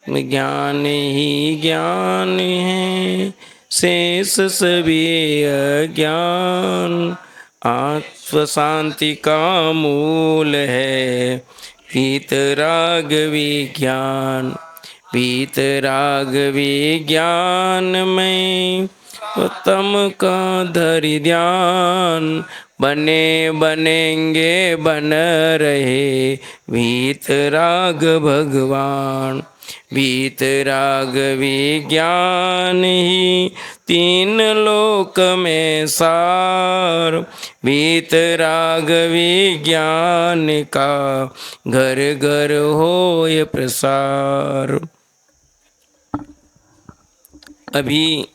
ज्ञान ही ज्ञान है, शेष सभी अज्ञान। आत्म शांति का मूल है वीतराग विज्ञान। वीतराग विज्ञान में उत्तम का धरि ध्यान। बने बनेंगे बन रहे वीतराग भगवान। वीतराग विज्ञान ही तीन लोक में सार। वीतराग विज्ञान का घर घर होय प्रसार। अभी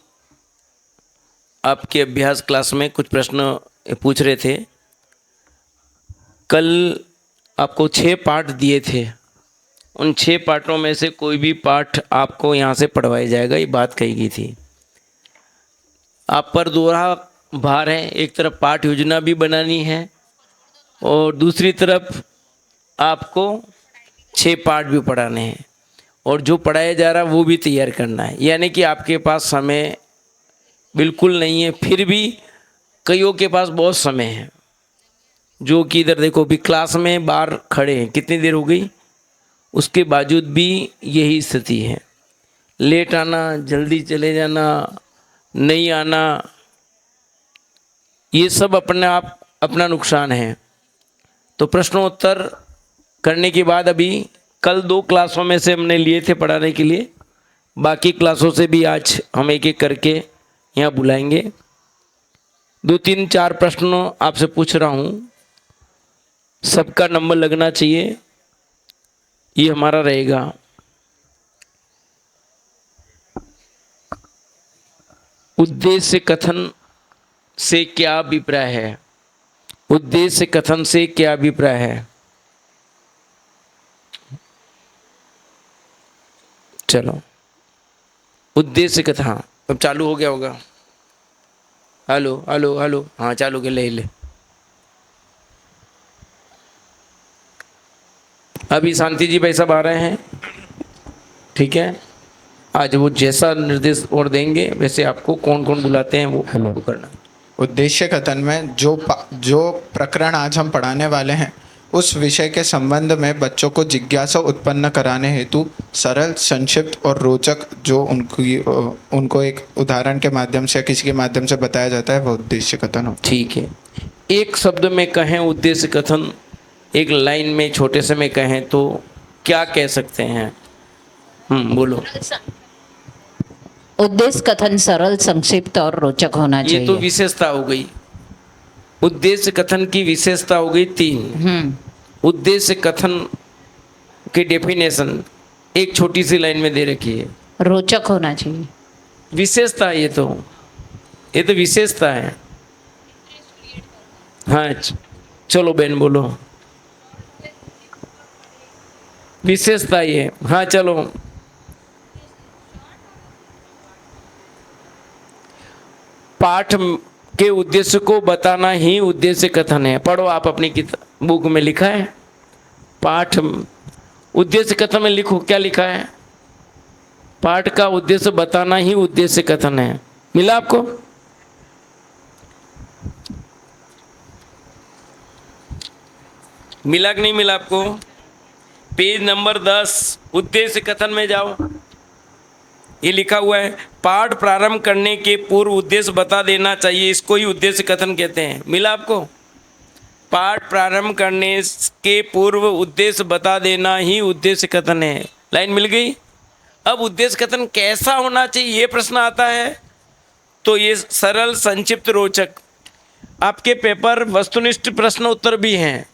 आपके अभ्यास क्लास में कुछ प्रश्न पूछ रहे थे। कल आपको 6 पाठ दिए थे, उन 6 पाठों में से कोई भी पाठ आपको यहाँ से पढ़वाया जाएगा, ये बात कही गई थी। आप पर दोहरा भार है, एक तरफ पाठ योजना भी बनानी है और दूसरी तरफ आपको 6 पाठ भी पढ़ाने हैं और जो पढ़ाया जा रहा है वो भी तैयार करना है। यानी कि आपके पास समय बिल्कुल नहीं है, फिर भी कईयों के पास बहुत समय है। जो कि इधर देखो भी क्लास में बाहर खड़े हैं, कितनी देर हो गई, उसके बावजूद भी यही स्थिति है। लेट आना, जल्दी चले जाना, नहीं आना, ये सब अपने आप अपना नुकसान है। तो प्रश्नोत्तर करने के बाद अभी कल 2 क्लासों में से हमने लिए थे पढ़ाने के लिए, बाकी क्लासों से भी आज हम एक एक करके यहाँ बुलाएंगे। 2 3 4 प्रश्न आपसे पूछ रहा हूँ, सबका नंबर लगना चाहिए, ये हमारा रहेगा। उद्देश्य कथन से क्या अभिप्राय है? उद्देश्य कथन से क्या अभिप्राय है? चलो, उद्देश्य कथन, हाँ अब चालू हो गया होगा। हेलो हेलो हेलो, हाँ चालू के ले अभी शांति जी भाई साहब आ रहे हैं, ठीक है। आज वो जैसा निर्देश और देंगे वैसे आपको कौन कौन बुलाते हैं वो करना। उद्देश्य कथन में जो प्रकरण आज हम पढ़ाने वाले हैं उस विषय के संबंध में बच्चों को जिज्ञासा उत्पन्न कराने हेतु सरल, संक्षिप्त और रोचक जो उनको एक उदाहरण के माध्यम से, किसी के माध्यम से बताया जाता है, वह उद्देश्य कथन हो। ठीक है, एक शब्द में कहें उद्देश्य कथन, एक लाइन में छोटे से में कहें तो क्या कह सकते हैं? बोलो। उद्देश्य कथन सरल, संक्षिप्त और रोचक होना चाहिए। ये तो विशेषता हो गई। उद्देश्य कथन की विशेषता हो गई 3। उद्देश्य कथन की डेफिनेशन एक छोटी सी लाइन में दे रखी है, रोचक होना चाहिए। विशेषता है, ये तो विशेषता है। हाँ चलो बहन बोलो, विशेषता ये। हाँ चलो, पाठ के उद्देश्य को बताना ही उद्देश्य कथन है। पढ़ो आप अपनी बुक में लिखा है, पाठ उद्देश्य कथन में लिखो, क्या लिखा है? पाठ का उद्देश्य बताना ही उद्देश्य कथन है। मिला आपको? मिला कि नहीं मिला आपको? पेज नंबर 10 उद्देश्य कथन में जाओ, ये लिखा हुआ है, पाठ प्रारंभ करने के पूर्व उद्देश्य बता देना चाहिए, इसको ही उद्देश्य कथन कहते हैं। मिला आपको? पाठ प्रारंभ करने के पूर्व उद्देश्य बता देना ही उद्देश्य कथन है। लाइन मिल गई? अब उद्देश्य कथन कैसा होना चाहिए ये प्रश्न आता है, तो ये सरल, संक्षिप्त, रोचक। आपके पेपर वस्तुनिष्ठ प्रश्न उत्तर भी हैं।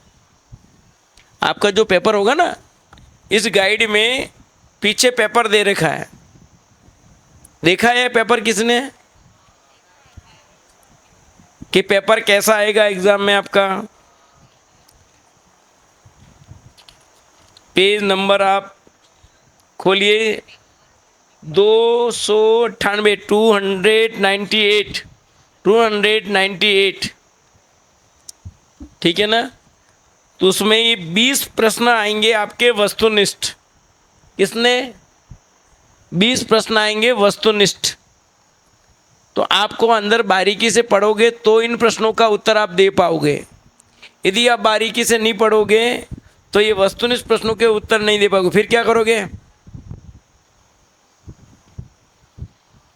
आपका जो पेपर होगा ना, इस गाइड में पीछे पेपर दे रखा है, देखा है पेपर किसने कि पेपर कैसा आएगा एग्जाम में आपका? पेज नंबर आप खोलिए 298, 298, ठीक है ना? तो उसमें ये 20 प्रश्न आएंगे आपके वस्तुनिष्ठ। किसने? 20 प्रश्न आएंगे वस्तुनिष्ठ। तो आपको अंदर बारीकी से पढ़ोगे तो इन प्रश्नों का उत्तर आप दे पाओगे। यदि आप बारीकी से नहीं पढ़ोगे तो ये वस्तुनिष्ठ प्रश्नों के उत्तर नहीं दे पाओगे। फिर क्या करोगे?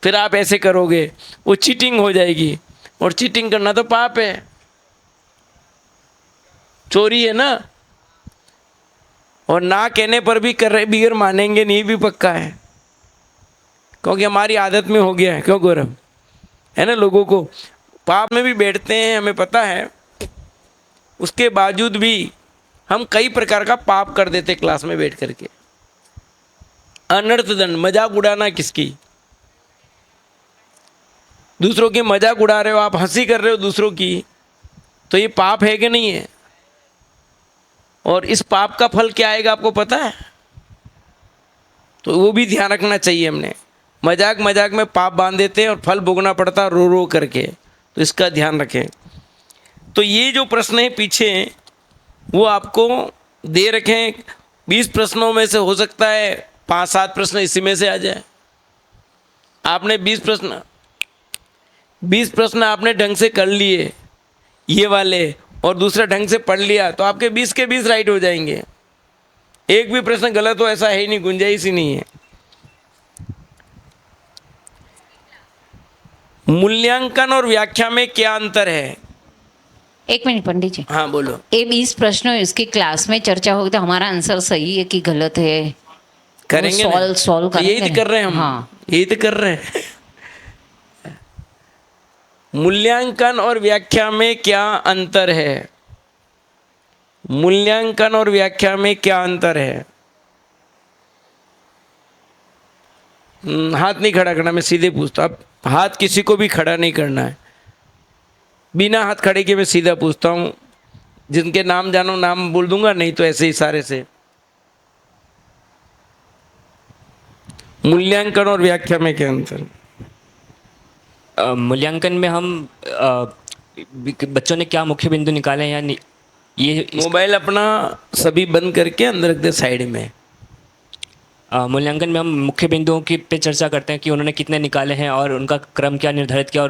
फिर आप ऐसे करोगे, वो चीटिंग हो जाएगी, और चीटिंग करना तो पाप है, चोरी है ना। और ना कहने पर भी कर रहे, बिगर मानेंगे नहीं भी पक्का है, क्योंकि हमारी आदत में हो गया है। क्यों गौरव? है ना, लोगों को पाप में भी बैठते हैं, हमें पता है, उसके बावजूद भी हम कई प्रकार का पाप कर देते क्लास में बैठ करके। अनर्थ दंड, मजाक उड़ाना किसकी? दूसरों की मजाक उड़ा रहे हो आप, हंसी कर रहे हो दूसरों की, तो ये पाप है कि नहीं है? और इस पाप का फल क्या आएगा आपको पता है? तो वो भी ध्यान रखना चाहिए। हमने मजाक मजाक में पाप बांध देते हैं और फल भोगना पड़ता रो रो करके, तो इसका ध्यान रखें। तो ये जो प्रश्न है पीछे, वो आपको दे रखे हैं। 20 प्रश्नों में से हो सकता है 5-7 प्रश्न इसी में से आ जाए। आपने 20 प्रश्न आपने ढंग से कर लिए ये वाले, और दूसरा ढंग से पढ़ लिया, तो आपके 20 के 20 राइट हो जाएंगे। एक भी प्रश्न गलत हो ऐसा है ही नहीं, गुंजाइश ही नहीं है। मूल्यांकन और व्याख्या में क्या अंतर है? एक मिनट पंडित जी, हाँ बोलो। ये 20 प्रश्न इसकी क्लास में चर्चा होगी तो हमारा आंसर सही है कि गलत है, करेंगे ना? सॉल्व तो यही करेंगे तो कर रहे हैं हम। हाँ। यही तो कर रहे हैं। मूल्यांकन और व्याख्या में क्या अंतर है? मूल्यांकन और व्याख्या में क्या अंतर है? हाथ नहीं खड़ा करना, मैं सीधे पूछता हूँ। अब हाथ किसी को भी खड़ा नहीं करना है, बिना हाथ खड़े के मैं सीधा पूछता हूँ। जिनके नाम जानो नाम बोल दूंगा, नहीं तो ऐसे इशारे से। मूल्यांकन और व्याख्या में क्या अंतर? मूल्यांकन में हम बच्चों ने क्या मुख्य बिंदु निकाले हैं या ये मोबाइल अपना सभी बंद करके अंदर रख दे साइड में। मूल्यांकन में हम मुख्य बिंदुओं की पे चर्चा करते हैं कि उन्होंने कितने निकाले हैं और उनका क्रम क्या निर्धारित किया,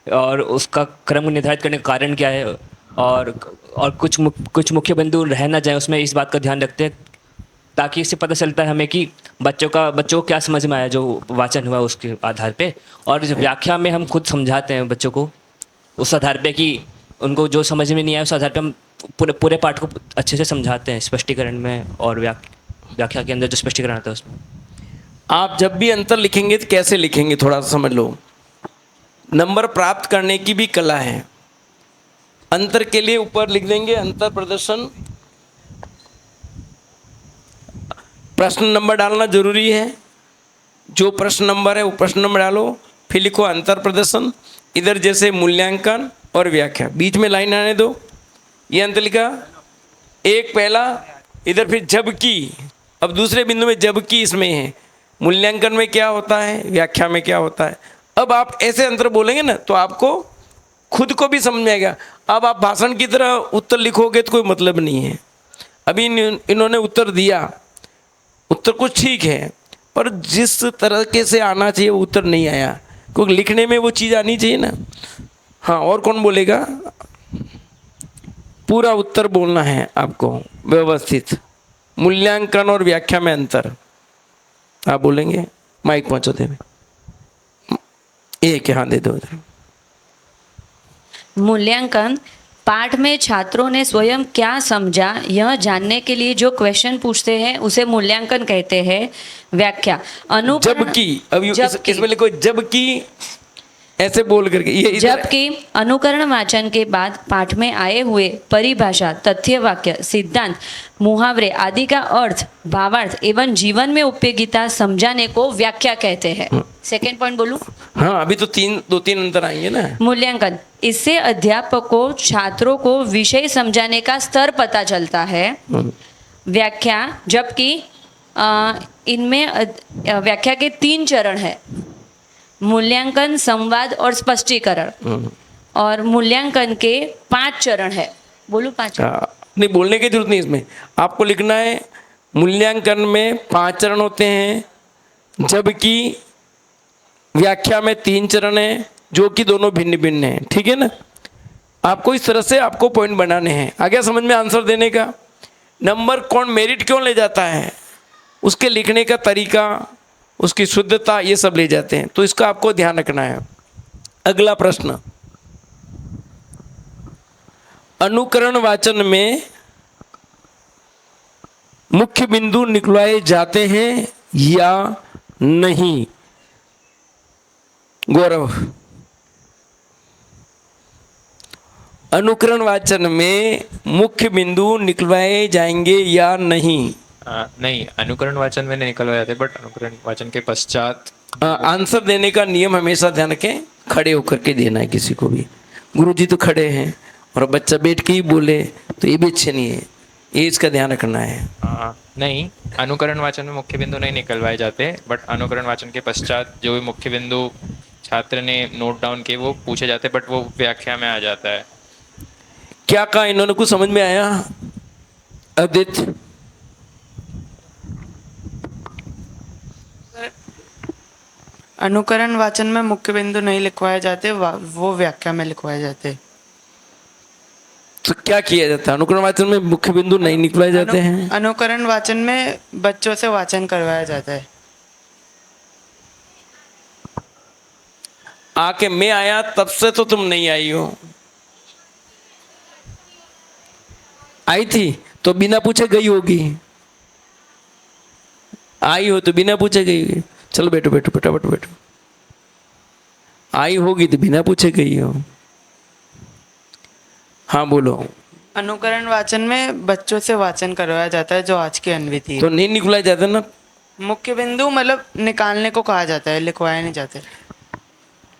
और उसका क्रम निर्धारित करने का कारण क्या है, और कुछ मुख्य बिंदु रह ना जाए उसमें, इस बात का ध्यान रखते हैं, ताकि इससे पता चलता है हमें कि बच्चों को क्या समझ में आया जो वाचन हुआ उसके आधार पे। और व्याख्या में हम खुद समझाते हैं बच्चों को उस आधार पे कि उनको जो समझ में नहीं आया उस आधार पे हम पूरे पाठ को अच्छे से समझाते हैं स्पष्टीकरण में, और व्याख्या के अंदर जो स्पष्टीकरण आता है उसमें। आप जब भी अंतर लिखेंगे तो कैसे लिखेंगे थोड़ा सा समझ लो। नंबर प्राप्त करने की भी कला है। अंतर के लिए ऊपर लिख देंगे अंतर प्रदर्शन, प्रश्न नंबर डालना जरूरी है। जो प्रश्न नंबर है वो प्रश्न नंबर डालो, फिर लिखो अंतर प्रदर्शन। इधर जैसे मूल्यांकन और व्याख्या, बीच में लाइन आने दो। ये अंतर लिखा एक पहला, इधर फिर जबकि। अब दूसरे बिंदु में जबकि इसमें है, मूल्यांकन में क्या होता है, व्याख्या में क्या होता है। अब आप ऐसे अंतर बोलेंगे ना तो आपको खुद को भी समझ में आएगा। अब आप भाषण की तरह उत्तर लिखोगे तो कोई मतलब नहीं है। अभी इन्होंने उत्तर दिया, उत्तर कुछ ठीक है, पर जिस तरीके से आना चाहिए वो उत्तर नहीं आया, क्योंकि लिखने में वो चीज़ आनी चाहिए ना। हाँ, और कौन बोलेगा? पूरा उत्तर बोलना है आपको व्यवस्थित। मूल्यांकन और व्याख्या में अंतर आप बोलेंगे। माइक पहुँचो दे, एक यहाँ दे दो इधर। मूल्यांकन पाठ में छात्रों ने स्वयं क्या समझा यह जानने के लिए जो क्वेश्चन पूछते हैं उसे मूल्यांकन कहते हैं। व्याख्या जबकि, अब इसमें लिखो जबकि, ऐसे बोल करके ये जबकि अनुकरण वाचन के बाद पाठ में आए हुए परिभाषा, तथ्य, वाक्य, सिद्धांत, मुहावरे आदि का अर्थ, भावार्थ एवं जीवन में उपयोगिता समझाने को व्याख्या कहते हैं। सेकेंड पॉइंट बोलूं? हाँ, अभी तो दो तीन अंतर आएंगे ना। मूल्यांकन, इससे अध्यापकों छात्रों को विषय समझाने का स्तर पता चलता है। व्याख्या, जबकि इनमें व्याख्या के 3 चरण है, मूल्यांकन, संवाद और स्पष्टीकरण। और मूल्यांकन के 5 चरण है। बोलूं 5? नहीं, बोलने की जरूरत नहीं। इसमें आपको लिखना है मूल्यांकन में 5 चरण होते हैं, जबकि व्याख्या में 3 चरण हैं जो कि दोनों भिन्न भिन्न हैं। ठीक है ना? आपको इस तरह से आपको पॉइंट बनाने हैं। आ गया समझ में आंसर देने का? नंबर कौन मेरिट क्यों ले जाता है, उसके लिखने का तरीका, उसकी शुद्धता, ये सब ले जाते हैं। तो इसका आपको ध्यान रखना है। अगला प्रश्न, अनुकरण वाचन में मुख्य बिंदु निकलवाए जाते हैं या नहीं? गौरव, अनुकरण वाचन में मुख्य बिंदु निकलवाए जाएंगे या नहीं? नहीं, अनुकरण वाचन में नहीं निकलवाए जाते, बट अनुकरण वाचन के पश्चात आंसर देने का नियम हमेशा ध्यान रखें, खड़े होकर के देना है किसी को भी। गुरुजी तो खड़े हैं और बच्चा बैठ के ही बोले तो ये भी अच्छे नहीं है, ये इसका ध्यान रखना है। नहीं, अनुकरण वाचन में मुख्य बिंदु नहीं निकलवाए जाते, बट अनुकरण वाचन के पश्चात जो भी मुख्य बिंदु छात्र ने नोट डाउन किए वो पूछे जाते, बट वो व्याख्या में आ जाता है। क्या कहा इन्होंने, कुछ समझ में आया? आदित्य, अनुकरण वाचन में मुख्य बिंदु नहीं लिखवाए जाते, वो व्याख्या में लिखवाए जाते। तो क्या किया जाता है? अनुकरण वाचन में मुख्य बिंदु नहीं निकलवाए जाते हैं। अनुकरण वाचन में बच्चों से वाचन करवाया जाता है। आके मैं आया तब से तो तुम नहीं आई हो। आई थी तो बिना पूछे गई होगी, आई हो तो बिना पूछे गई होगी। चलो बैठो बैठो फटाफट बैठो। आई होगी तो बिना पूछे गई हो। हाँ बोलो। अनुकरण वाचन में बच्चों से वाचन करवाया जाता है, जो आज की अन्विति है। तो नहीं निकलाया जाता ना? मुख्य बिंदु मतलब निकालने को कहा जाता है, लिखवाए नहीं जाते।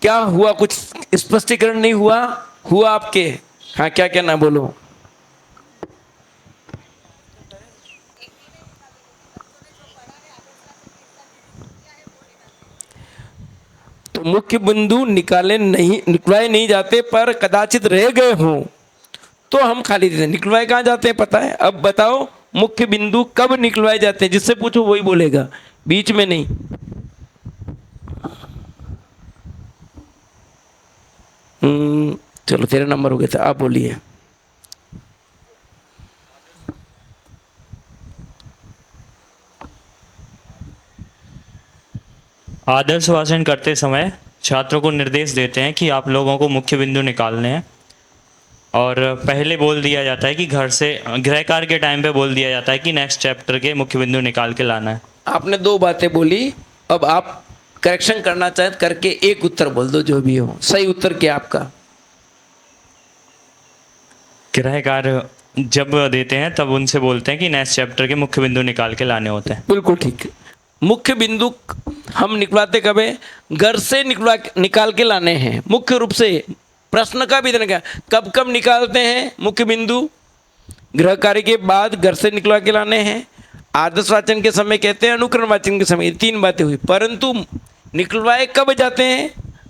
क्या हुआ, कुछ स्पष्टीकरण नहीं हुआ? हुआ आपके? हाँ क्या क्या ना बोलो। तो मुख्य बिंदु निकलवाए नहीं जाते, पर कदाचित रह गए हों तो हम खाली देते। निकलवाए कहाँ जाते हैं पता है? अब बताओ मुख्य बिंदु कब निकलवाए जाते हैं, जिससे पूछो वही बोलेगा, बीच में नहीं। चलो तेरा नंबर हो गया था, आप बोलिए। आदर्श भाषण करते समय छात्रों को निर्देश देते हैं कि आप लोगों को मुख्य बिंदु निकालने हैं, और पहले बोल दिया जाता है कि घर से गृह कार्य के टाइम पे बोल दिया जाता है कि नेक्स्ट चैप्टर के मुख्य बिंदु निकाल के लाना है। आपने 2 बातें बोली, अब आप करेक्शन करना चाहे करके एक उत्तर बोल दो, जो भी हो। सही उत्तर क्या आपका? गृह कार्य जब देते हैं तब उनसे बोलते हैं कि नेक्स्ट चैप्टर के मुख्य बिंदु निकाल के लाने होते हैं। बिल्कुल ठीक। मुख्य बिंदु हम निकलवाते कब है? घर से निकाल के लाने हैं। मुख्य रूप से प्रश्न का भी देने का, कब कब निकालते हैं मुख्य बिंदु? गृह कार्य के बाद घर से निकलवा के लाने हैं। आदर्श वाचन के समय कहते हैं, अनुकरण वाचन के समय। 3 बातें हुई, परंतु निकलवाए कब जाते हैं?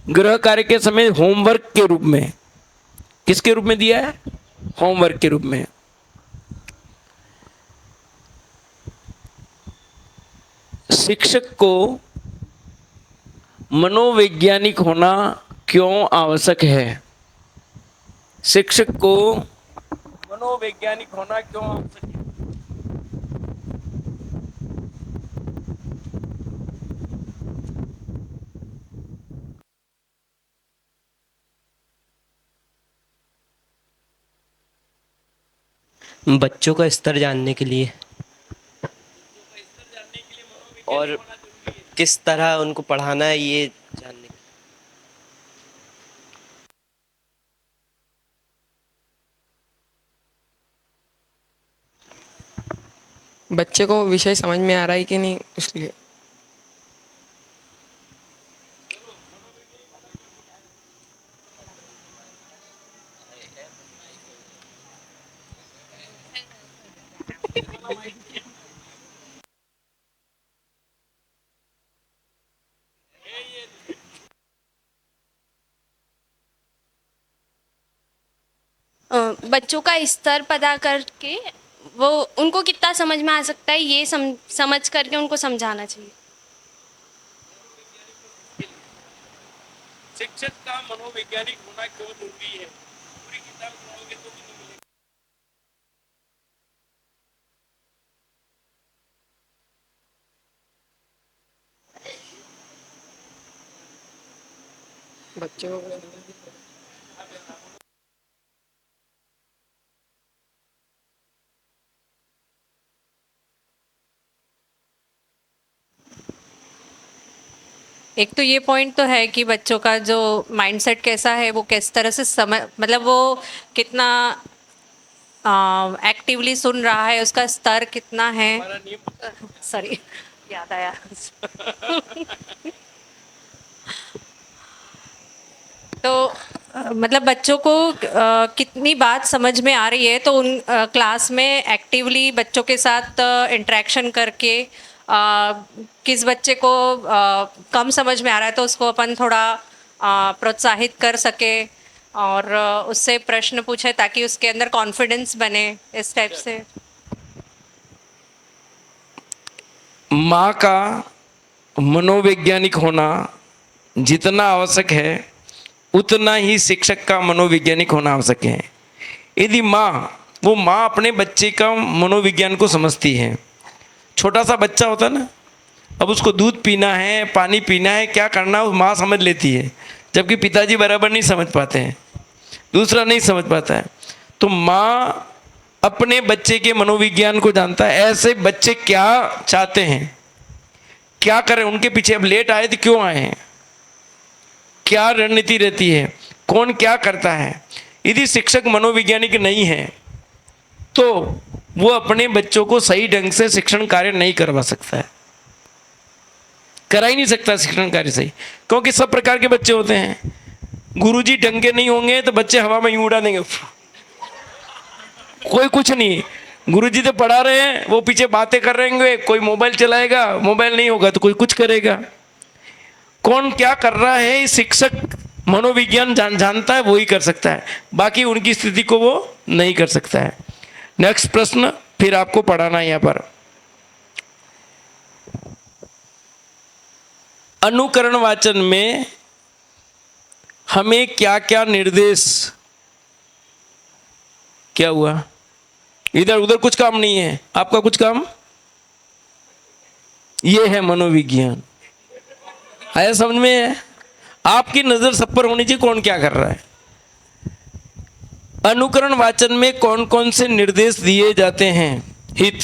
गृह कार्य के समय, होमवर्क के रूप में। किसके रूप में दिया है? होमवर्क के रूप में। शिक्षक को मनोवैज्ञानिक होना क्यों आवश्यक है? शिक्षक को मनोवैज्ञानिक होना क्यों आवश्यक है? बच्चों का स्तर जानने के लिए और किस तरह उनको पढ़ाना है, ये जानने के लिए। बच्चे को विषय समझ में आ रहा है कि नहीं, इसलिए। बच्चों का स्तर पता करके वो उनको कितना समझ में आ सकता है, ये समझ करके उनको समझाना चाहिए। शिक्षक का मनोवैज्ञानिक होना क्यों जरूरी है? पूरी किताब पढ़ोगे तो भी नहीं मिलेगा। बच्चों को एक तो ये पॉइंट तो है कि बच्चों का जो माइंडसेट कैसा है, वो किस तरह से समझ, मतलब वो कितना एक्टिवली सुन रहा है, उसका स्तर कितना है। सॉरी, याद आया। तो मतलब बच्चों को कितनी बात समझ में आ रही है, तो उन क्लास में एक्टिवली बच्चों के साथ इंटरेक्शन करके किस बच्चे को कम समझ में आ रहा है तो उसको अपन थोड़ा प्रोत्साहित कर सके और उससे प्रश्न पूछे ताकि उसके अंदर कॉन्फिडेंस बने, इस टाइप से। माँ का मनोवैज्ञानिक होना जितना आवश्यक है उतना ही शिक्षक का मनोवैज्ञानिक होना आवश्यक है। यदि वो माँ अपने बच्चे का मनोविज्ञान को समझती है, छोटा सा बच्चा होता है ना, अब उसको दूध पीना है, पानी पीना है, क्या करना है, वो माँ समझ लेती है, जबकि पिताजी बराबर नहीं समझ पाते हैं, दूसरा नहीं समझ पाता है। तो माँ अपने बच्चे के मनोविज्ञान को जानता है, ऐसे बच्चे क्या चाहते हैं, क्या करें, उनके पीछे अब लेट आए तो क्यों आए हैं, क्या रणनीति रहती है, कौन क्या करता है। यदि शिक्षक मनोवैज्ञानिक नहीं है तो वो अपने बच्चों को सही ढंग से शिक्षण कार्य नहीं करवा सकता है, करा ही नहीं सकता शिक्षण कार्य सही, क्योंकि सब प्रकार के बच्चे होते हैं। गुरुजी ढंग के नहीं होंगे तो बच्चे हवा में यूं उड़ा देंगे, कोई कुछ नहीं। गुरुजी तो पढ़ा रहे हैं, वो पीछे बातें कर रहे होंगे, कोई मोबाइल चलाएगा, मोबाइल नहीं होगा तो कोई कुछ करेगा। कौन क्या कर रहा है शिक्षक मनोविज्ञान जानता है, वो ही कर सकता है, बाकी उनकी स्थिति को वो नहीं कर सकता है। नेक्स्ट प्रश्न फिर आपको पढ़ाना है यहाँ पर। अनुकरण वाचन में हमें क्या क्या निर्देश, क्या हुआ, इधर उधर कुछ काम नहीं है, आपका कुछ काम ये है मनोविज्ञान। आया समझ में है? आपकी नजर सब पर होनी चाहिए, कौन क्या कर रहा है। अनुकरण वाचन में कौन कौन से निर्देश दिए जाते हैं? हित,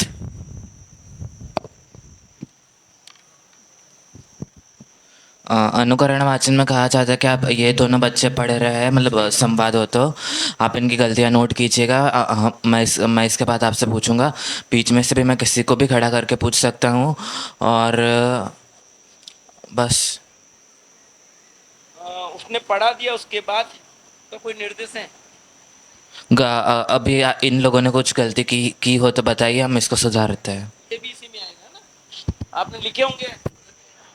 अनुकरण वाचन में कहा जाता है कि आप ये दोनों बच्चे पढ़ रहे हैं, मतलब संवाद हो, तो आप इनकी गलतियां नोट कीजिएगा। मैं इसके बाद आपसे पूछूंगा, बीच में से भी मैं किसी को भी खड़ा करके पूछ सकता हूँ, और बस। उसने पढ़ा दिया, उसके बाद तो कोई निर्देश है? अभी इन लोगों ने कुछ गलती की हो तो बताइए, हम इसको सुधारते हैं। ABC में आएगा ना, आपने लिखे होंगे,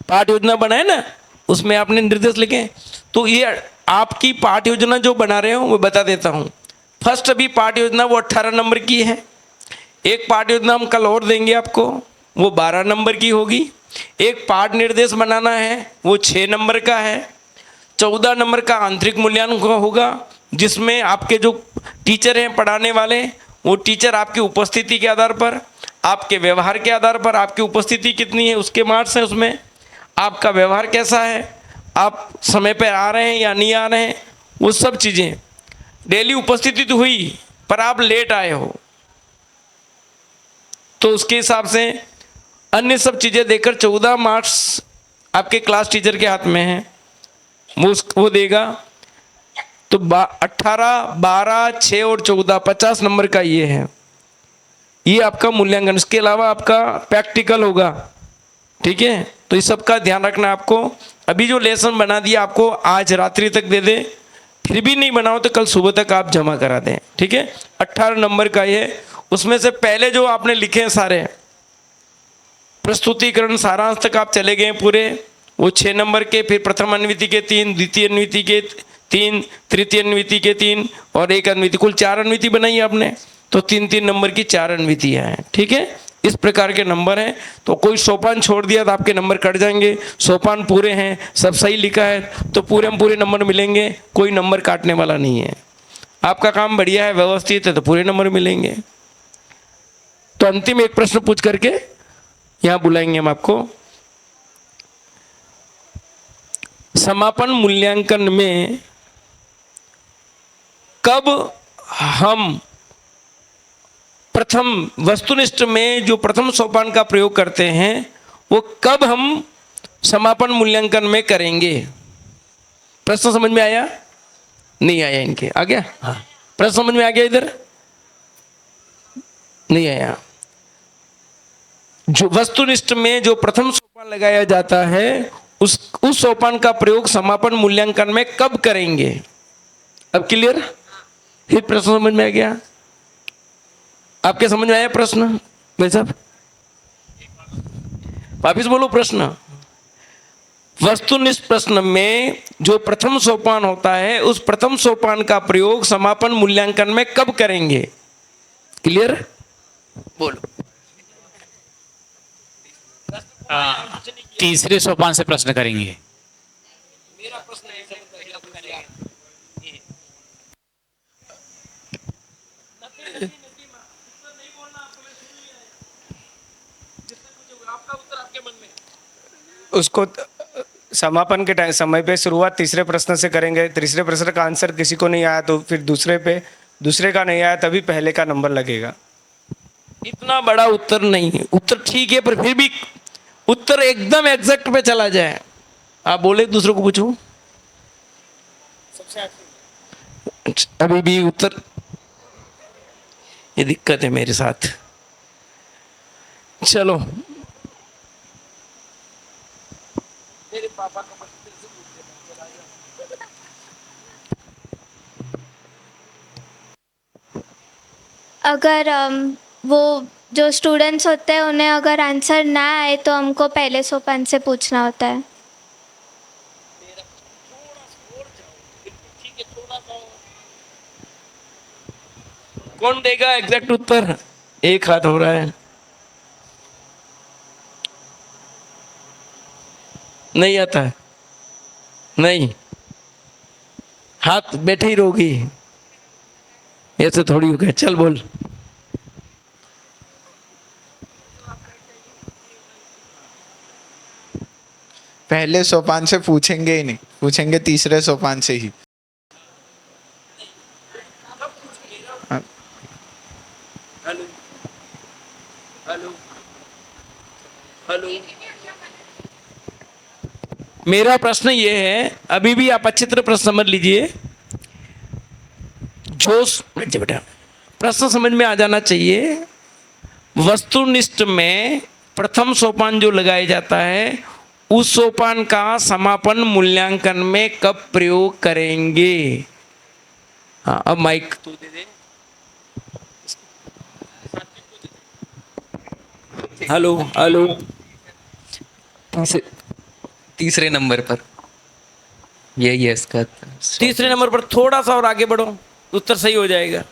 पाठ योजना बनाए ना, उसमें आपने निर्देश लिखे। तो ये आपकी पाठ योजना जो बना रहे हो वो बता देता हूँ। फर्स्ट अभी पाठ योजना वो 18 नंबर की है। एक पाठ योजना हम कल और देंगे आपको, वो 12 नंबर की होगी। एक पाठ निर्देश बनाना है, वो 6 नंबर का है। 14 नंबर का आंतरिक मूल्यांकन होगा, जिसमें आपके जो टीचर हैं पढ़ाने वाले, वो टीचर आपकी उपस्थिति के आधार पर, आपके व्यवहार के आधार पर, आपकी उपस्थिति कितनी है उसके मार्क्स हैं, उसमें आपका व्यवहार कैसा है, आप समय पर आ रहे हैं या नहीं आ रहे हैं, वो सब चीज़ें। डेली उपस्थिति तो हुई पर आप लेट आए हो तो उसके हिसाब से अन्य सब चीज़ें देकर 14 मार्क्स आपके क्लास टीचर के हाथ में हैं, वो देगा। तो 18, 12, 6 और 14 50 नंबर का ये है, ये आपका मूल्यांकन। इसके अलावा आपका प्रैक्टिकल होगा, ठीक है। तो इस सब का ध्यान रखना आपको। अभी जो लेसन बना दिया आपको आज रात्रि तक दे दे, फिर भी नहीं बनाओ तो कल सुबह तक आप जमा करा दें, ठीक है। 18 नंबर का ये, उसमें से पहले जो आपने लिखे हैं सारे प्रस्तुतिकरण सारांश तक आप चले गए पूरे, वो 6 नंबर के, फिर प्रथम अन्विति के 3, द्वितीय अन्विति के 3, तृतीय अन्विति के 3 और एक अन्विति, कुल 4 अन्विति बनाई आपने। तो 3-3 नंबर की 4 अन्वितियाँ हैं, ठीक है। इस प्रकार के नंबर हैं। तो कोई सोपान छोड़ दिया तो आपके नंबर कट जाएंगे, सोपान पूरे हैं, सब सही लिखा है तो पूरे में पूरे नंबर मिलेंगे, कोई नंबर काटने वाला नहीं है। आपका काम बढ़िया है, व्यवस्थित है तो पूरे नंबर मिलेंगे। तो अंतिम एक प्रश्न पूछ करके यहां बुलाएंगे हम आपको। समापन मूल्यांकन में कब हम प्रथम वस्तुनिष्ठ में जो प्रथम सोपान का प्रयोग करते हैं वो कब हम समापन मूल्यांकन में करेंगे? प्रश्न समझ में आया? नहीं आया? इनके आ गया? हाँ, प्रश्न समझ में आ गया? इधर नहीं आया। जो वस्तुनिष्ठ में जो प्रथम सोपान लगाया जाता है उस सोपान का प्रयोग समापन मूल्यांकन में कब करेंगे? अब क्लियर? फिर प्रश्न समझ में आ गया? आपके समझ में आया प्रश्न भाई साहब? वापिस बोलो प्रश्न। वस्तुनिष्ठ प्रश्न में जो प्रथम सोपान होता है उस प्रथम सोपान का प्रयोग समापन मूल्यांकन में कब करेंगे? क्लियर? बोलो। तीसरे सोपान से प्रश्न करेंगे। मेरा प्रश्न है उसको समापन के टाइम समय पे शुरुआत तीसरे प्रश्न से करेंगे। तीसरे प्रश्न का आंसर किसी को नहीं आया तो फिर दूसरे पे, दूसरे का नहीं आया तभी पहले का नंबर लगेगा। इतना बड़ा उत्तर नहीं है, उत्तर ठीक है पर फिर भी उत्तर एकदम एग्जैक्ट पे चला जाए। आप बोले दूसरों को पूछो, अभी भी उत्तर, ये दिक्कत है मेरे साथ। चलो मेरे पापा को अगर वो जो स्टूडेंट्स होते हैं उन्हें अगर आंसर ना आए तो हमको पहले सोपान से पूछना होता है। कौन देगा एग्जैक्ट उत्तर? एक हाथ हो रहा है, नहीं आता है? नहीं, हाथ बैठे ही रहोगी, ऐसे थोड़ी हो गया। चल बोल। पहले सोपान से पूछेंगे ही नहीं, पूछेंगे तीसरे सोपान से ही। हेलो, मेरा प्रश्न ये है, अभी भी आप अच्छी तरह प्रश्न समझ लीजिए। जो बेटा प्रश्न समझ में आ जाना चाहिए। वस्तुनिष्ठ में प्रथम सोपान जो लगाया जाता है उस सोपान का समापन मूल्यांकन में कब प्रयोग करेंगे? हाँ, अब माइक तो दे दे। हेलो हेलो, तीसरे नंबर पर यही है इसका। तीसरे नंबर पर थोड़ा सा और आगे बढ़ो, उत्तर सही हो जाएगा।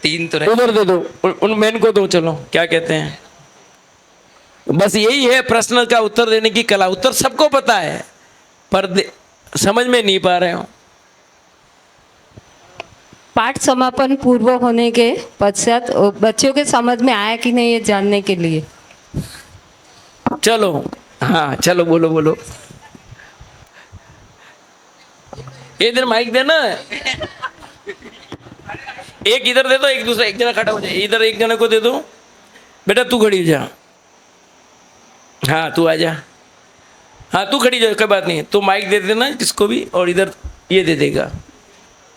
तीन तो उधर दे दो, उन मैन को दो। चलो, क्या कहते हैं? बस यही है प्रश्न का उत्तर देने की कला। उत्तर सबको पता है पर समझ में नहीं पा रहे हो। पाठ समापन पूर्व होने के पश्चात बच्चों के समझ में आया कि नहीं ये जानने के लिए। चलो, हाँ चलो, बोलो बोलो। इधर माइक देना, एक इधर दे दो, एक दूसरा, एक जना खड़ा हो जाए। इधर एक जने को दे दो। बेटा तू खड़ी हो जा। हाँ तू आ जा। हाँ तू खड़ी जाओ, कोई बात नहीं। तो माइक दे देना किसको भी, और इधर ये दे देगा।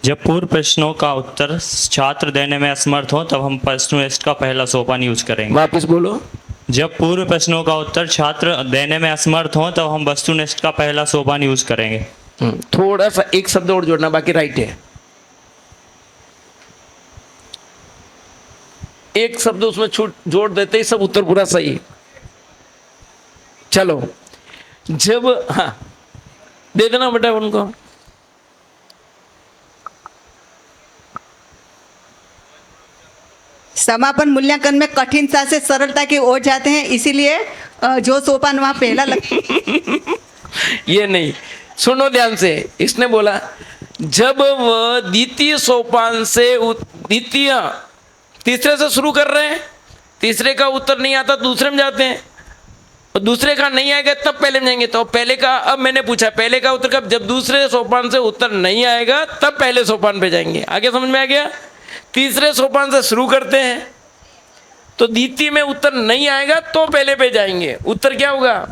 जब पूर्व प्रश्नों का उत्तर छात्र देने में असमर्थ हो तब हम प्रश्नोत्तर का पहला सोपान यूज करेंगे। वापस बोलो। जब पूर्व प्रश्नों का उत्तर छात्र देने में असमर्थ हो तब हम वस्तुनिष्ठ का पहला सोपान यूज करेंगे। थोड़ा सा एक शब्द और जोड़ना, बाकी राइट है। एक शब्द उसमें छूट जोड़ देते ही सब उत्तर पूरा सही। चलो, जब, हाँ दे देना बेटा उनको। समापन मूल्यांकन में कठिनता से सरलता की ओर जाते हैं, इसीलिए जो सोपान वहाँ पहला ये नहीं, सुनो ध्यान से। इसने बोला जब वह द्वितीय सोपान से द्वितीय तीसरे से शुरू कर रहे हैं, तीसरे का उत्तर नहीं आता दूसरे में जाते हैं, और दूसरे का नहीं आएगा तब पहले में जाएंगे। तो पहले का, अब मैंने पूछा पहले का उत्तर कब, जब दूसरे सोपान से उत्तर नहीं आएगा तब पहले सोपान पे जाएंगे। आगे समझ में आ गया? तीसरे सोपान से शुरू करते हैं तो द्वितीय में उत्तर नहीं आएगा तो पहले पे जाएंगे। उत्तर क्या होगा?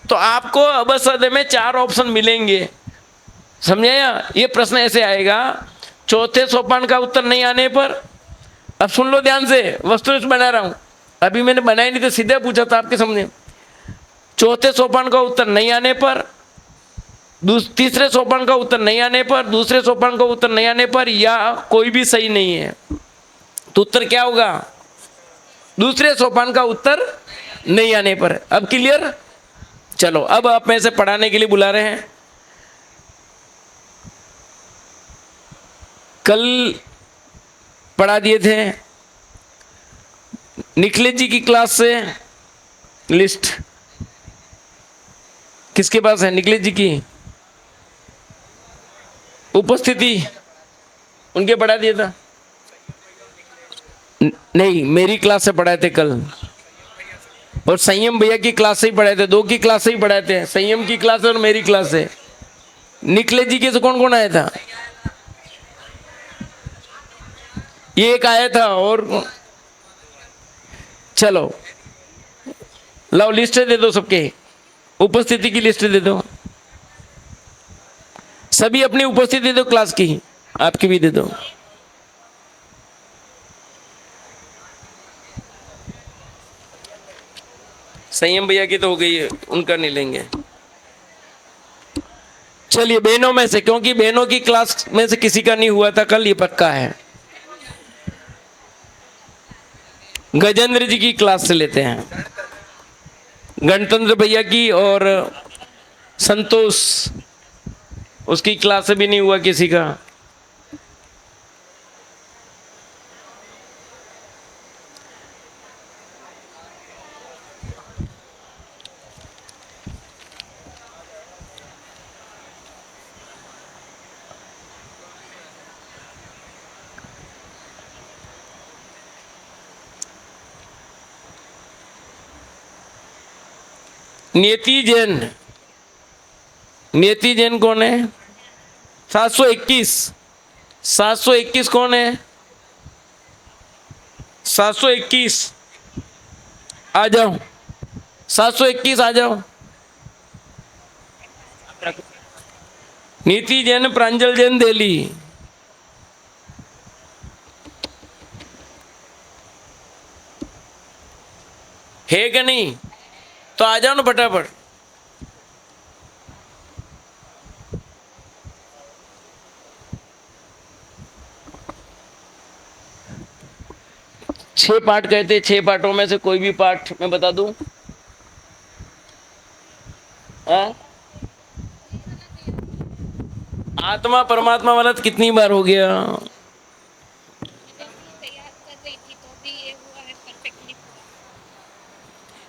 तो आपको अबसद में 4 ऑप्शन मिलेंगे, समझे? ये प्रश्न ऐसे आएगा, चौथे सोपान का उत्तर नहीं आने पर, अब सुन लो ध्यान से, वस्तुनिष्ठ बना रहा हूं, अभी मैंने बनाया नहीं तो सीधे पूछा था आपके सामने। चौथे सोपान का उत्तर नहीं आने पर, तीसरे सोपान का उत्तर नहीं आने पर, दूसरे सोपान का उत्तर नहीं आने पर, या कोई भी सही नहीं है, तो उत्तर क्या होगा? दूसरे सोपान का उत्तर नहीं आने पर। अब क्लियर? चलो अब आप में से पढ़ाने के लिए बुला रहे हैं। कल पढ़ा दिए थे निखिलेश जी की क्लास से लिस्ट, किसके पास है? निखिलेश जी की उपस्थिति उनके पढ़ा दिया था? नहीं, मेरी क्लास से पढ़ाए थे कल, और संयम भैया की क्लास से ही पढ़ाए थे, 2 की क्लास से ही पढ़ाए थे, संयम की क्लास और मेरी क्लास से। निखिलेश जी के से कौन कौन आया था? ये एक आया था, और चलो लाओ लिस्ट दे दो, सबके उपस्थिति की लिस्ट दे दो, सभी अपनी उपस्थिति दे दो क्लास की, आपकी भी दे दो। संयम भैया की तो हो गई है, उनका नहीं लेंगे। चलिए बहनों में से, क्योंकि बहनों की क्लास में से किसी का नहीं हुआ था कल, ये पक्का है। गजेंद्र जी की क्लास से लेते हैं, गणतंत्र भैया की, और संतोष उसकी क्लास से भी नहीं हुआ किसी का। नियति जैन, नियति जैन कौन है? 721, 721 कौन है? 721 आ जाओ, 721 आ जाओ। नीति जैन, प्रांजल जैन दिल्ली, है क्या नहीं? तो आ जाओ ना फटाफट। छह पाठ कहते, 6 पाठों में से कोई भी पाठ मैं बता दूं? आत्मा परमात्मा वाला तो कितनी बार हो गया?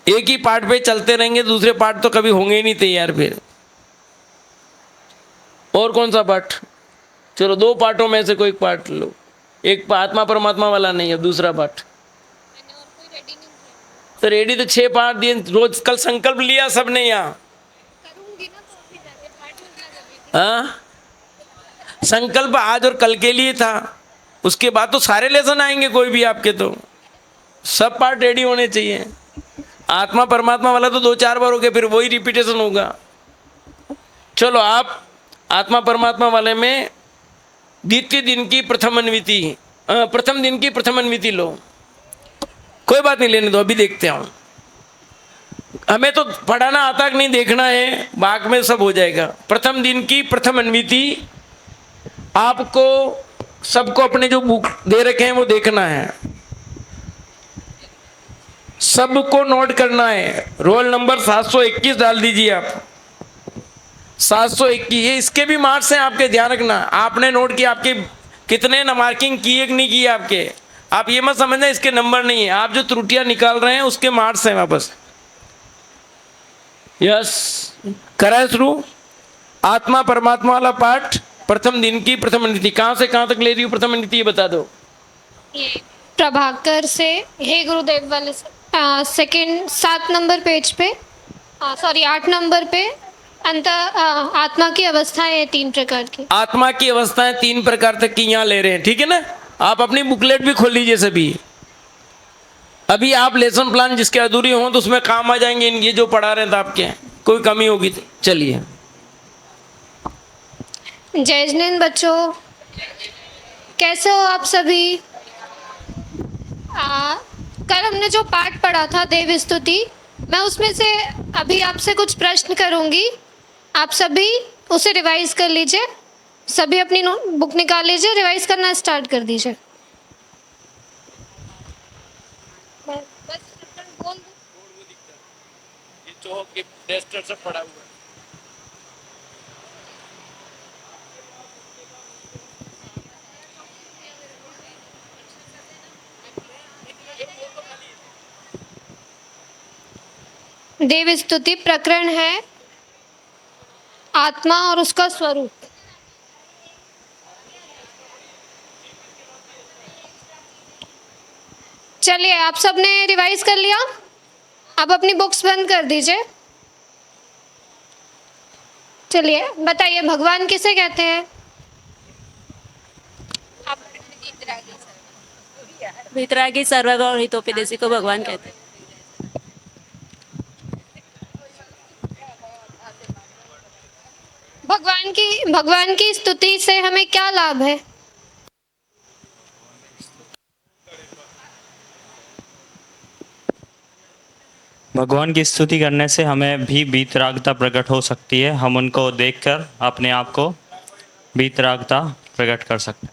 एक ही पार्ट पे चलते रहेंगे, दूसरे पार्ट तो कभी होंगे ही नहीं तैयार फिर। और कौन सा पार्ट? चलो 2 पार्टों में से कोई पार्ट लो, एक आत्मा परमात्मा वाला नहीं, अब दूसरा पार्ट। तो रेडी तो 6 पार्ट दिए रोज, कल संकल्प लिया सबने यहाँ। हाँ, संकल्प आज और कल के लिए था, उसके बाद तो सारे लेसन आएंगे, कोई भी आपके तो सब पार्ट रेडी होने चाहिए। आत्मा परमात्मा वाला तो 2-4 बार हो गया, फिर वही रिपीटेशन होगा। चलो आप आत्मा परमात्मा वाले में द्वितीय दिन की प्रथम अन्विति, प्रथम दिन की प्रथम अन्विति लो। कोई बात नहीं, लेने दो, अभी देखते हैं। हमें तो पढ़ाना आता कि नहीं देखना है, बाग में सब हो जाएगा। प्रथम दिन की प्रथम अन्विति आपको सबको अपने जो बुक दे रखे हैं वो देखना है, सबको नोट करना है। रोल नंबर 721 डाल दीजिए आप, 721। ये इसके भी मार्क्स हैं आपके, ध्यान रखना। आपने नोट किया, आपके कितने न मार्किंग किए कि नहीं किए आपके। आप ये मत समझना इसके नंबर नहीं है, आप जो त्रुटियां निकाल रहे हैं उसके मार्क्स हैं वापस। यस, करा शुरू। आत्मा परमात्मा वाला पाठ प्रथम दिन की प्रथम नीति, कहाँ से कहाँ तक ले रही हूँ प्रथम नीति, ये बता दो। ये प्रभाकर से, हे गुरुदेव वाले सेकंड 7 नंबर पेज पे, सॉरी 8 नंबर पे, आत्मा की अवस्थाएं है 3 प्रकार की। आत्मा की अवस्थाएं 3 प्रकार तक की यहाँ ले रहे हैं, ठीक है ना। आप अपनी बुकलेट भी खोल लीजिए सभी। अभी आप लेसन प्लान जिसके अधूरी हो तो उसमें काम आ जाएंगे ये जो पढ़ा रहे थे आपके, कोई कमी होगी तो चलिए। जय जिनेंद्र बच्चों, कैसे हो आप सभी। कल हमने जो पाठ पढ़ा था देव स्तुति, मैं उसमें से अभी आपसे कुछ प्रश्न करूंगी, आप सभी उसे रिवाइज कर लीजिए। सभी अपनी बुक निकाल लीजिए, रिवाइज करना स्टार्ट कर दीजिए। देव स्तुति प्रकरण है आत्मा और उसका स्वरूप। चलिए, आप सबने रिवाइज कर लिया, आप अपनी बुक्स बंद कर दीजिए। चलिए बताइए, भगवान किसे कहते हैं। वितरागी सर्वगुण हितोपदेशी को भगवान कहते हैं। भगवान की स्तुति से हमें क्या लाभ है। भगवान की स्तुति करने से हमें भी वीतरागता प्रकट हो सकती है। हम उनको देखकर अपने आप को वीतरागता प्रकट कर सकते हैं।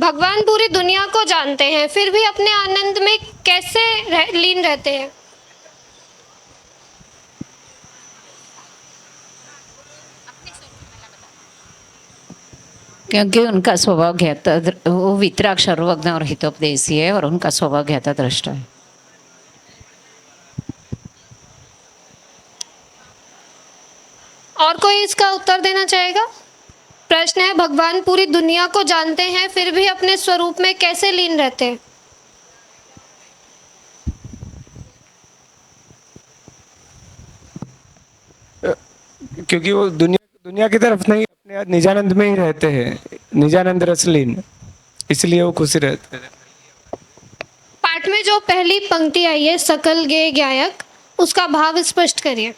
भगवान पूरी दुनिया को जानते हैं, फिर भी अपने आनंद में कैसे लीन रहते हैं। क्योंकि उनका स्वभाव ज्ञाता, वो वितराग सर्वज्ञ और हितोपदेशी है और उनका स्वभाव ज्ञाता दृष्टा है। और कोई इसका उत्तर देना चाहेगा। प्रश्न है, भगवान पूरी दुनिया को जानते हैं फिर भी अपने स्वरूप में कैसे लीन रहते हैं। क्योंकि वो दुनिया की तरफ नहीं, अपने निजानंद में ही रहते हैं, निजानंद रसलीन, इसलिए वो खुशी रहते हैं। पाठ में जो पहली पंक्ति आई है सकल गे गायक, उसका भाव स्पष्ट करिए।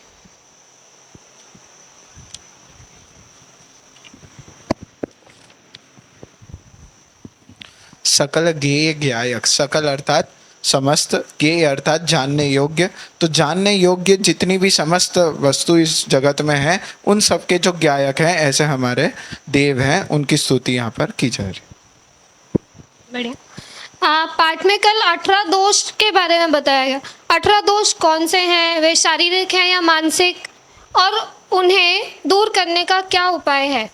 सकल ज्ञेय ज्ञायक, सकल अर्थात समस्त, ज्ञेय अर्थात जानने योग्य। तो जानने योग्य जितनी भी समस्त वस्तु इस जगत में है, उन सब के जो ज्ञायक हैं, ऐसे हमारे देव हैं, उनकी स्तुति यहाँ पर की जा रही है। बढ़िया। पाठ में कल 18 दोष के बारे में बताया गया। 18 दोष कौन से हैं, वे शारीरिक हैं या मानसिक, और उन्हें दूर करने का क्या उपाय है।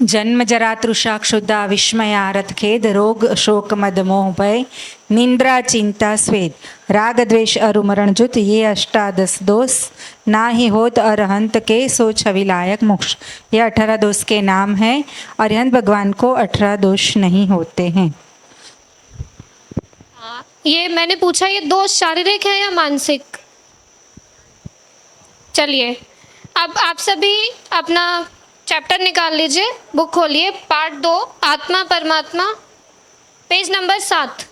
जन्म जरा तृषा क्षुधा विस्मयारथ खेद रोग शोक मद मोह भय निंद्रा चिंता स्वेद राग द्वेष अरुमरण जुत ये 18 दोष ना ही होत अरहंत के सो छविलायक मोक्ष। ये 18 दोष के नाम हैं। अरहंत भगवान को 18 दोष नहीं होते हैं। ये मैंने पूछा, ये दोष शारीरिक है या मानसिक। चलिए, अब आप सभी अपना चैप्टर निकाल लीजिए, बुक खोलिए, पार्ट 2 आत्मा परमात्मा, पेज नंबर 7।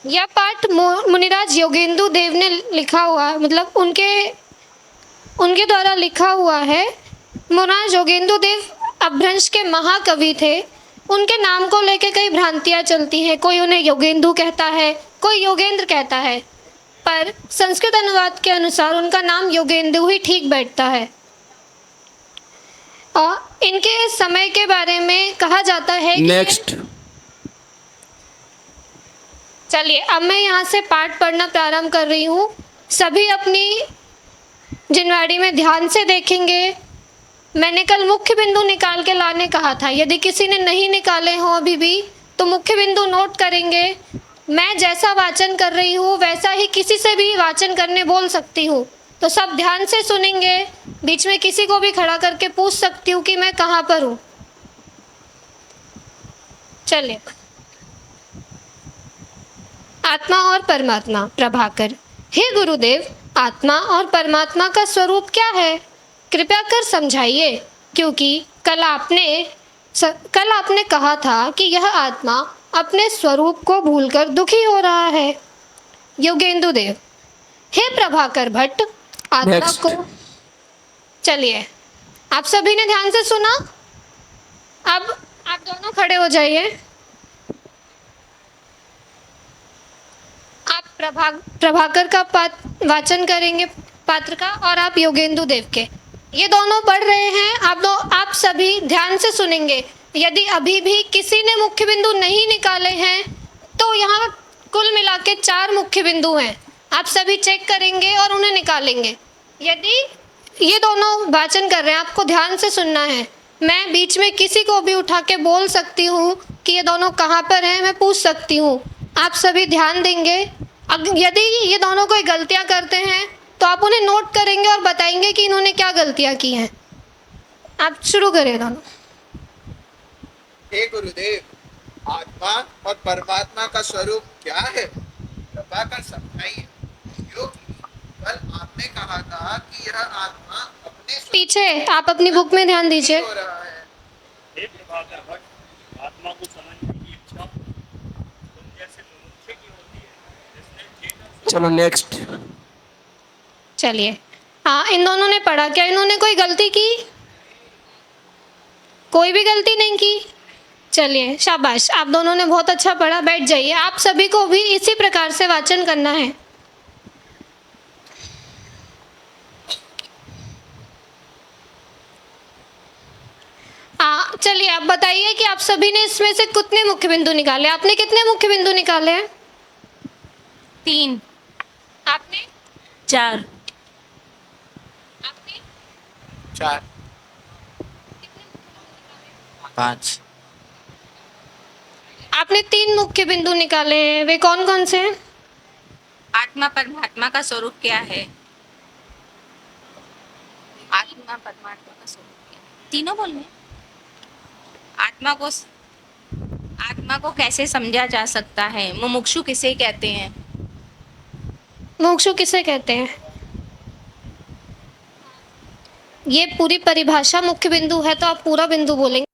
यह पाठ मुनिराज योगेंदु देव ने लिखा हुआ, मतलब उनके द्वारा लिखा हुआ है। मुनिराज योगेंदु देव अपभ्रंश के महाकवि थे। उनके नाम को लेकर कई भ्रांतियाँ चलती हैं, कोई उन्हें योगेंदु कहता है, कोई योगेंद्र कहता है, पर संस्कृत अनुवाद के अनुसार उनका नाम योगेंदु ही ठीक बैठता है। और इनके समय के बारे में कहा जाता है कि नेक्स्ट। चलिए अब मैं यहाँ से पाठ पढ़ना प्रारंभ कर रही हूँ। सभी अपनी जिनवाड़ी में ध्यान से देखेंगे। मैंने कल मुख्य बिंदु निकाल के लाने कहा था, यदि किसी ने नहीं निकाले हों अभी भी तो मुख्य बिंदु नोट करेंगे। मैं जैसा वाचन कर रही हूँ वैसा ही किसी से भी वाचन करने बोल सकती हूँ, तो सब ध्यान से सुनेंगे। बीच में किसी को भी खड़ा करके पूछ सकती हूँ कि मैं कहाँ पर हूँ। चलिए। आत्मा और परमात्मा। प्रभाकर। हे गुरुदेव, आत्मा और परमात्मा का स्वरूप क्या है? कृपया कर समझाइए, क्योंकि कल आपने कहा था कि यह आत्मा अपने स्वरूप को भूलकर दुखी हो रहा है। योगेंदु देव। हे प्रभाकर भट्ट, आत्मा Next. को। चलिए, आप सभी ने ध्यान से सुना। अब आप दोनों खड़े हो जाइए। आप प्रभाकर का वाचन करेंगे पात्र का, और आप योगेंदु देव के। ये दोनों पढ़ रहे हैं। आप सभी ध्यान से सुनेंगे। यदि अभी भी किसी ने मुख्य बिंदु नहीं निकाले हैं तो यहाँ कुल मिला के 4 मुख्य बिंदु हैं। आप सभी चेक करेंगे और उन्हें निकालेंगे। यदि ये दोनों वाचन कर रहे हैं, आपको ध्यान से सुनना है। मैं बीच में किसी को भी उठा के बोल सकती हूँ कि ये दोनों कहाँ पर हैं, मैं पूछ सकती हूँ। आप सभी ध्यान देंगे। यदि ये दोनों कोई गलतियाँ करते हैं तो आप उन्हें नोट करेंगे और बताएंगे कि इन्होंने क्या गलतियाँ की हैं। आप शुरू करें दोनों। हे गुरुदेव, आत्मा और परमात्मा का स्वरूप क्या है? कृपा कर समझाइए, क्योंकि कल आपने कहा था कि यह आत्मा अपने पीछे आप अपनी बुक में ध्यान दीजिए। हो रहा है। आत्मा को समझने की इच्छा तुम जैसे मनुष्य की होती है, जिसने चलो नेक्स्ट। चलिए। हाँ, इन दोनों ने पढ़ा। क्या इन्होंने कोई गलती की? कोई भी गलती नहीं की। चलिए, शाबाश, आप दोनों ने बहुत अच्छा पढ़ा। बैठ जाइए। आप सभी को भी इसी प्रकार से वाचन करना है। चलिए, आप बताइए कि आप सभी ने इसमें से कितने मुख्य बिंदु निकाले। आपने कितने मुख्य बिंदु निकाले हैं? 3। आपने? 4। आपने? 4। 5। आपने 3 मुख्य बिंदु निकाले हैं। वे कौन कौन से हैं? आत्मा परमात्मा का स्वरूप क्या है? आत्मा परमात्मा का स्वरूप क्या है? तीनों बोलने। आत्मा को कैसे समझा जा सकता है? मुमुक्षु किसे कहते हैं? मोक्षु किसे कहते हैं? ये पूरी परिभाषा मुख्य बिंदु है, तो आप पूरा बिंदु बोलेंगे।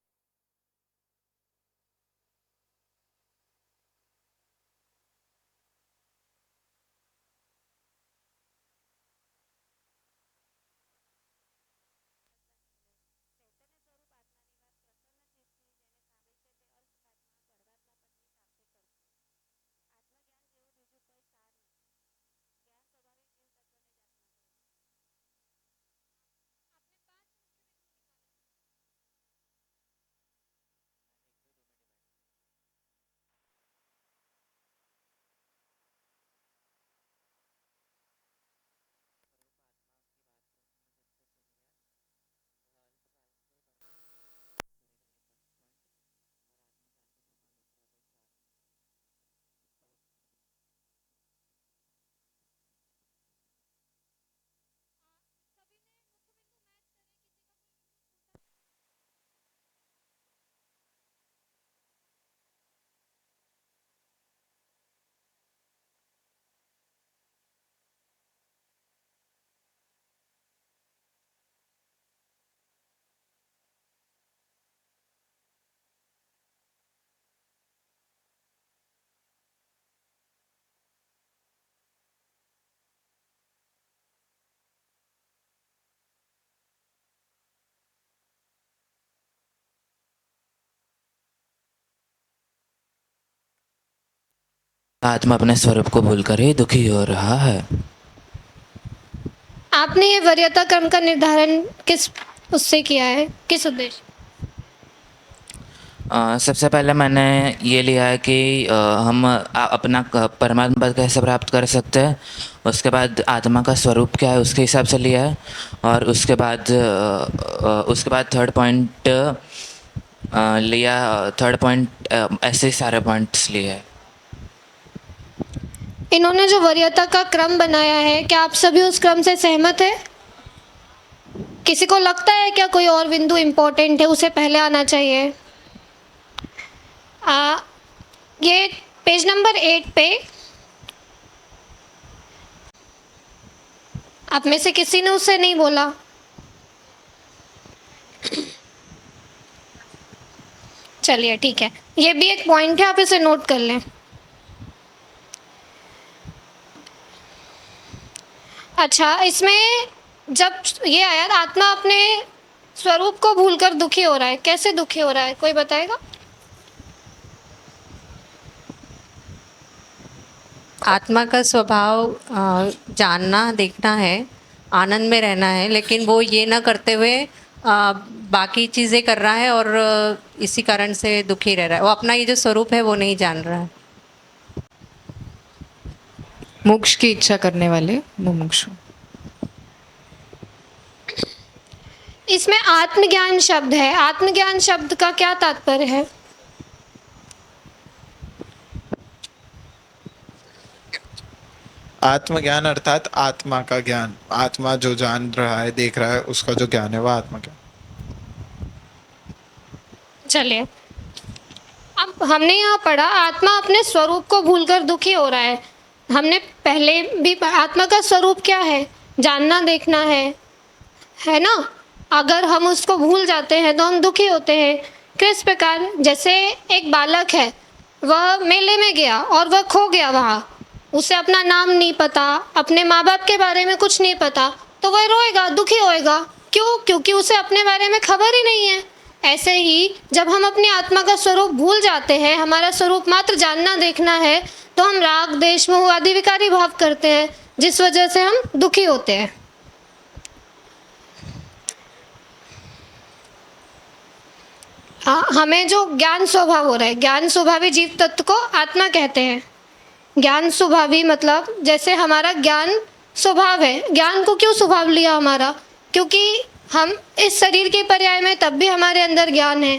आत्मा अपने स्वरूप को भूलकर ही दुखी हो रहा है। आपने ये वरीयता क्रम का निर्धारण किस उससे किया है, किस उद्देश्य? सबसे पहले मैंने ये लिया है कि हम अपना परमात्मा पद कैसे प्राप्त कर सकते हैं, उसके बाद आत्मा का स्वरूप क्या है उसके हिसाब से लिया है, और उसके बाद थर्ड पॉइंट लिया। थर्ड पॉइंट ऐसे ही सारे पॉइंट्स लिए हैं। इन्होंने जो वरीयता का क्रम बनाया है, क्या आप सभी उस क्रम से सहमत है? किसी को लगता है क्या कोई और बिंदु इम्पोर्टेंट है, उसे पहले आना चाहिए? ये पेज नंबर 8 पे आप में से किसी ने उससे नहीं बोला? चलिए ठीक है, ये भी एक पॉइंट है, आप इसे नोट कर लें। अच्छा, इसमें जब ये आया आत्मा अपने स्वरूप को भूलकर दुखी हो रहा है, कैसे दुखी हो रहा है, कोई बताएगा? आत्मा का स्वभाव जानना देखना है, आनंद में रहना है, लेकिन वो ये ना करते हुए बाकी चीज़ें कर रहा है और इसी कारण से दुखी रह रहा है। वो अपना ये जो स्वरूप है वो नहीं जान रहा है। मोक्ष की इच्छा करने वाले मुमुक्षु। इसमें आत्मज्ञान शब्द है, आत्मज्ञान शब्द का क्या तात्पर्य है? आत्मज्ञान अर्थात आत्मा का ज्ञान, आत्मा जो जान रहा है, देख रहा है, उसका जो ज्ञान है वह आत्मज्ञान। चलिए, अब हमने यहाँ पढ़ा आत्मा अपने स्वरूप को भूलकर दुखी हो रहा है। हमने पहले भी आत्मा का स्वरूप क्या है, जानना देखना है ना? अगर हम उसको भूल जाते हैं तो हम दुखी होते हैं। किस प्रकार? जैसे एक बालक है, वह मेले में गया और वह खो गया वहाँ, उसे अपना नाम नहीं पता, अपने माँ बाप के बारे में कुछ नहीं पता, तो वह रोएगा, दुखी होएगा। क्यों? क्योंकि उसे अपने बारे में खबर ही नहीं है। ऐसे ही जब हम अपनी आत्मा का स्वरूप भूल जाते हैं, हमारा स्वरूप मात्र जानना देखना है, तो हम राग द्वेष मोह आदि विकारी भाव करते हैं, जिस वजह से हम दुखी होते हैं। हमें जो ज्ञान स्वभाव हो रहा है, ज्ञान स्वभावी जीव तत्व को आत्मा कहते हैं। ज्ञान स्वभावी मतलब जैसे हमारा ज्ञान स्वभाव है। ज्ञान को क्यों स्वभाव लिया हमारा? क्योंकि हम इस शरीर के पर्याय में तब भी हमारे अंदर ज्ञान है।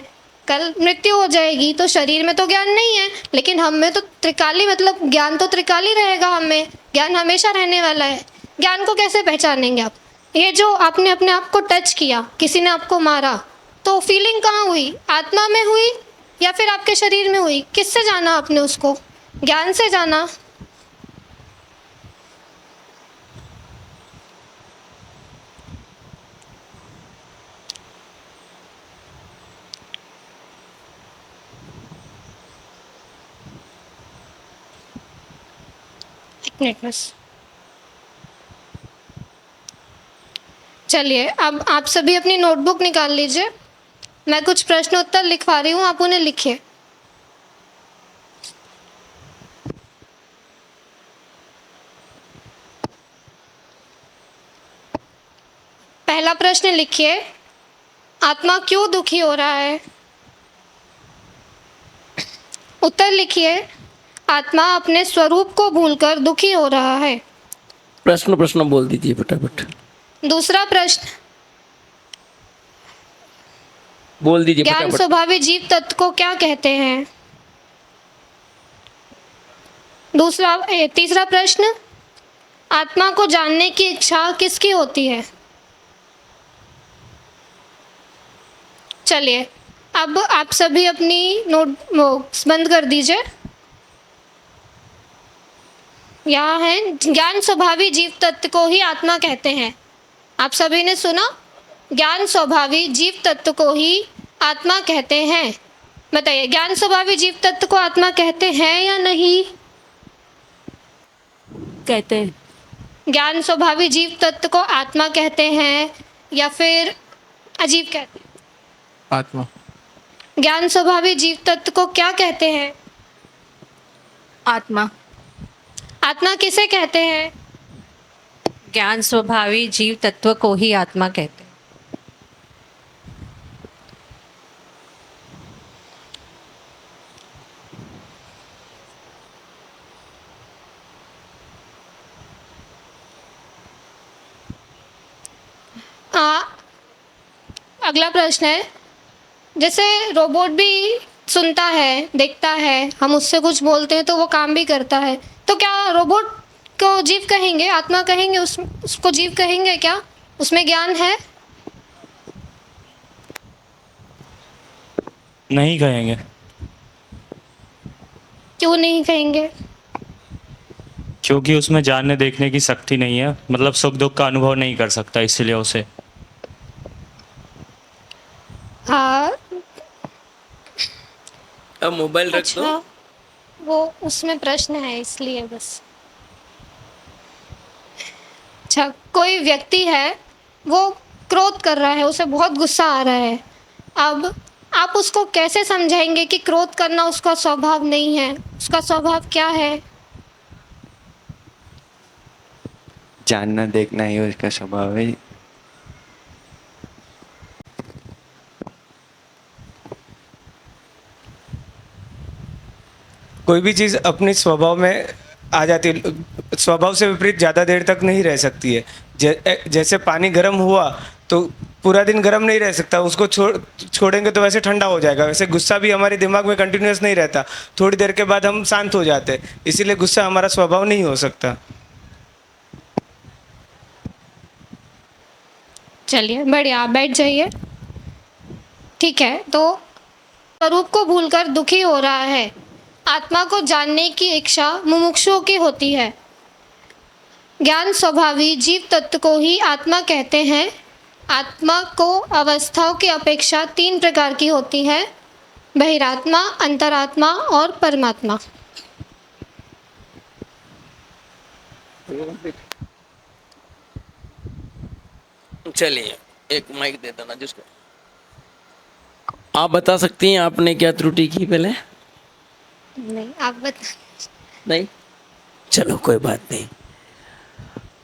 कल मृत्यु हो जाएगी तो शरीर में तो ज्ञान नहीं है, लेकिन हम में तो त्रिकाली मतलब ज्ञान तो त्रिकाली रहेगा। हम में ज्ञान हमेशा रहने वाला है। ज्ञान को कैसे पहचानेंगे आप? ये जो आपने अपने आप को टच किया, किसी ने आपको मारा, तो फीलिंग कहाँ हुई? आत्मा में हुई या फिर आपके शरीर में हुई? किससे जाना आपने उसको? ज्ञान से जाना। एक मिनट बस। चलिए, अब आप सभी अपनी नोटबुक निकाल लीजिए। मैं कुछ प्रश्न उत्तर लिखवा रही हूँ, आप उन्हें लिखिए। पहला प्रश्न लिखिए, आत्मा क्यों दुखी हो रहा है? उत्तर लिखिए, आत्मा अपने स्वरूप को भूलकर दुखी हो रहा है। प्रश्न बोल दीजिए फटाफट। दूसरा प्रश्न बोल दीजिए ज्ञान फटाफट। स्वभावी जीव तत्व को क्या कहते हैं? तीसरा प्रश्न, आत्मा को जानने की इच्छा किसकी होती है? चलिए, अब आप सभी अपनी नोट्स बंद कर दीजिए। यहाँ है, ज्ञान स्वभावी जीव तत्व को ही आत्मा कहते हैं। आप सभी ने सुना, ज्ञान स्वभावी जीव तत्व को ही आत्मा कहते हैं। बताइए, ज्ञान स्वभावी जीव तत्व को आत्मा कहते हैं या नहीं? कहते हैं। ज्ञान स्वभावी जीव तत्व को आत्मा कहते हैं या फिर अजीब कहते हैं? आत्मा। ज्ञान स्वभावी जीव तत्व को क्या कहते हैं? आत्मा। आत्मा किसे कहते हैं? ज्ञान स्वभावी जीव तत्व को ही आत्मा कहते हैं। अगला प्रश्न है, जैसे रोबोट भी सुनता है, देखता है, हम उससे कुछ बोलते हैं तो वो काम भी करता है, तो क्या रोबोट को जीव कहेंगे, आत्मा कहेंगे, उसको जीव कहेंगे क्या? उसमें ज्ञान है? नहीं कहेंगे। क्यों नहीं कहेंगे? क्योंकि उसमें जानने देखने की शक्ति नहीं है, मतलब सुख दुख का अनुभव नहीं कर सकता, इसलिए उसे। हाँ। अब मोबाइल रख दो। वो उसमें प्रश्न है इसलिए बस। अच्छा, कोई व्यक्ति है, वो क्रोध कर रहा है, उसे बहुत गुस्सा आ रहा है, अब आप उसको कैसे समझाएंगे कि क्रोध करना उसका स्वभाव नहीं है? उसका स्वभाव क्या है? जानना देखना ही उसका स्वभाव है। कोई भी चीज़ अपने स्वभाव में आ जाती है, स्वभाव से विपरीत ज़्यादा देर तक नहीं रह सकती है। जैसे पानी गर्म हुआ तो पूरा दिन गर्म नहीं रह सकता, उसको छोड़ेंगे तो वैसे ठंडा हो जाएगा। वैसे गुस्सा भी हमारे दिमाग में कंटिन्यूस नहीं रहता, थोड़ी देर के बाद हम शांत हो जाते हैं, इसीलिए गुस्सा हमारा स्वभाव नहीं हो सकता। चलिए बढ़िया, आप बैठ जाइए। ठीक है, तो स्वरूप को भूलकर दुखी हो रहा है, आत्मा को जानने की इच्छा मुमुक्षुओं की होती है। ज्ञान स्वभावी जीव तत्व को ही आत्मा कहते हैं। आत्मा को अवस्थाओं की अपेक्षा 3 प्रकार की होती है, बहिरात्मा, अंतरात्मा और परमात्मा। चलिए एक माइक दे देना जिसको। आप बता सकती हैं आपने क्या त्रुटि की पहले? नहीं, आप बता। नहीं, चलो कोई बात नहीं।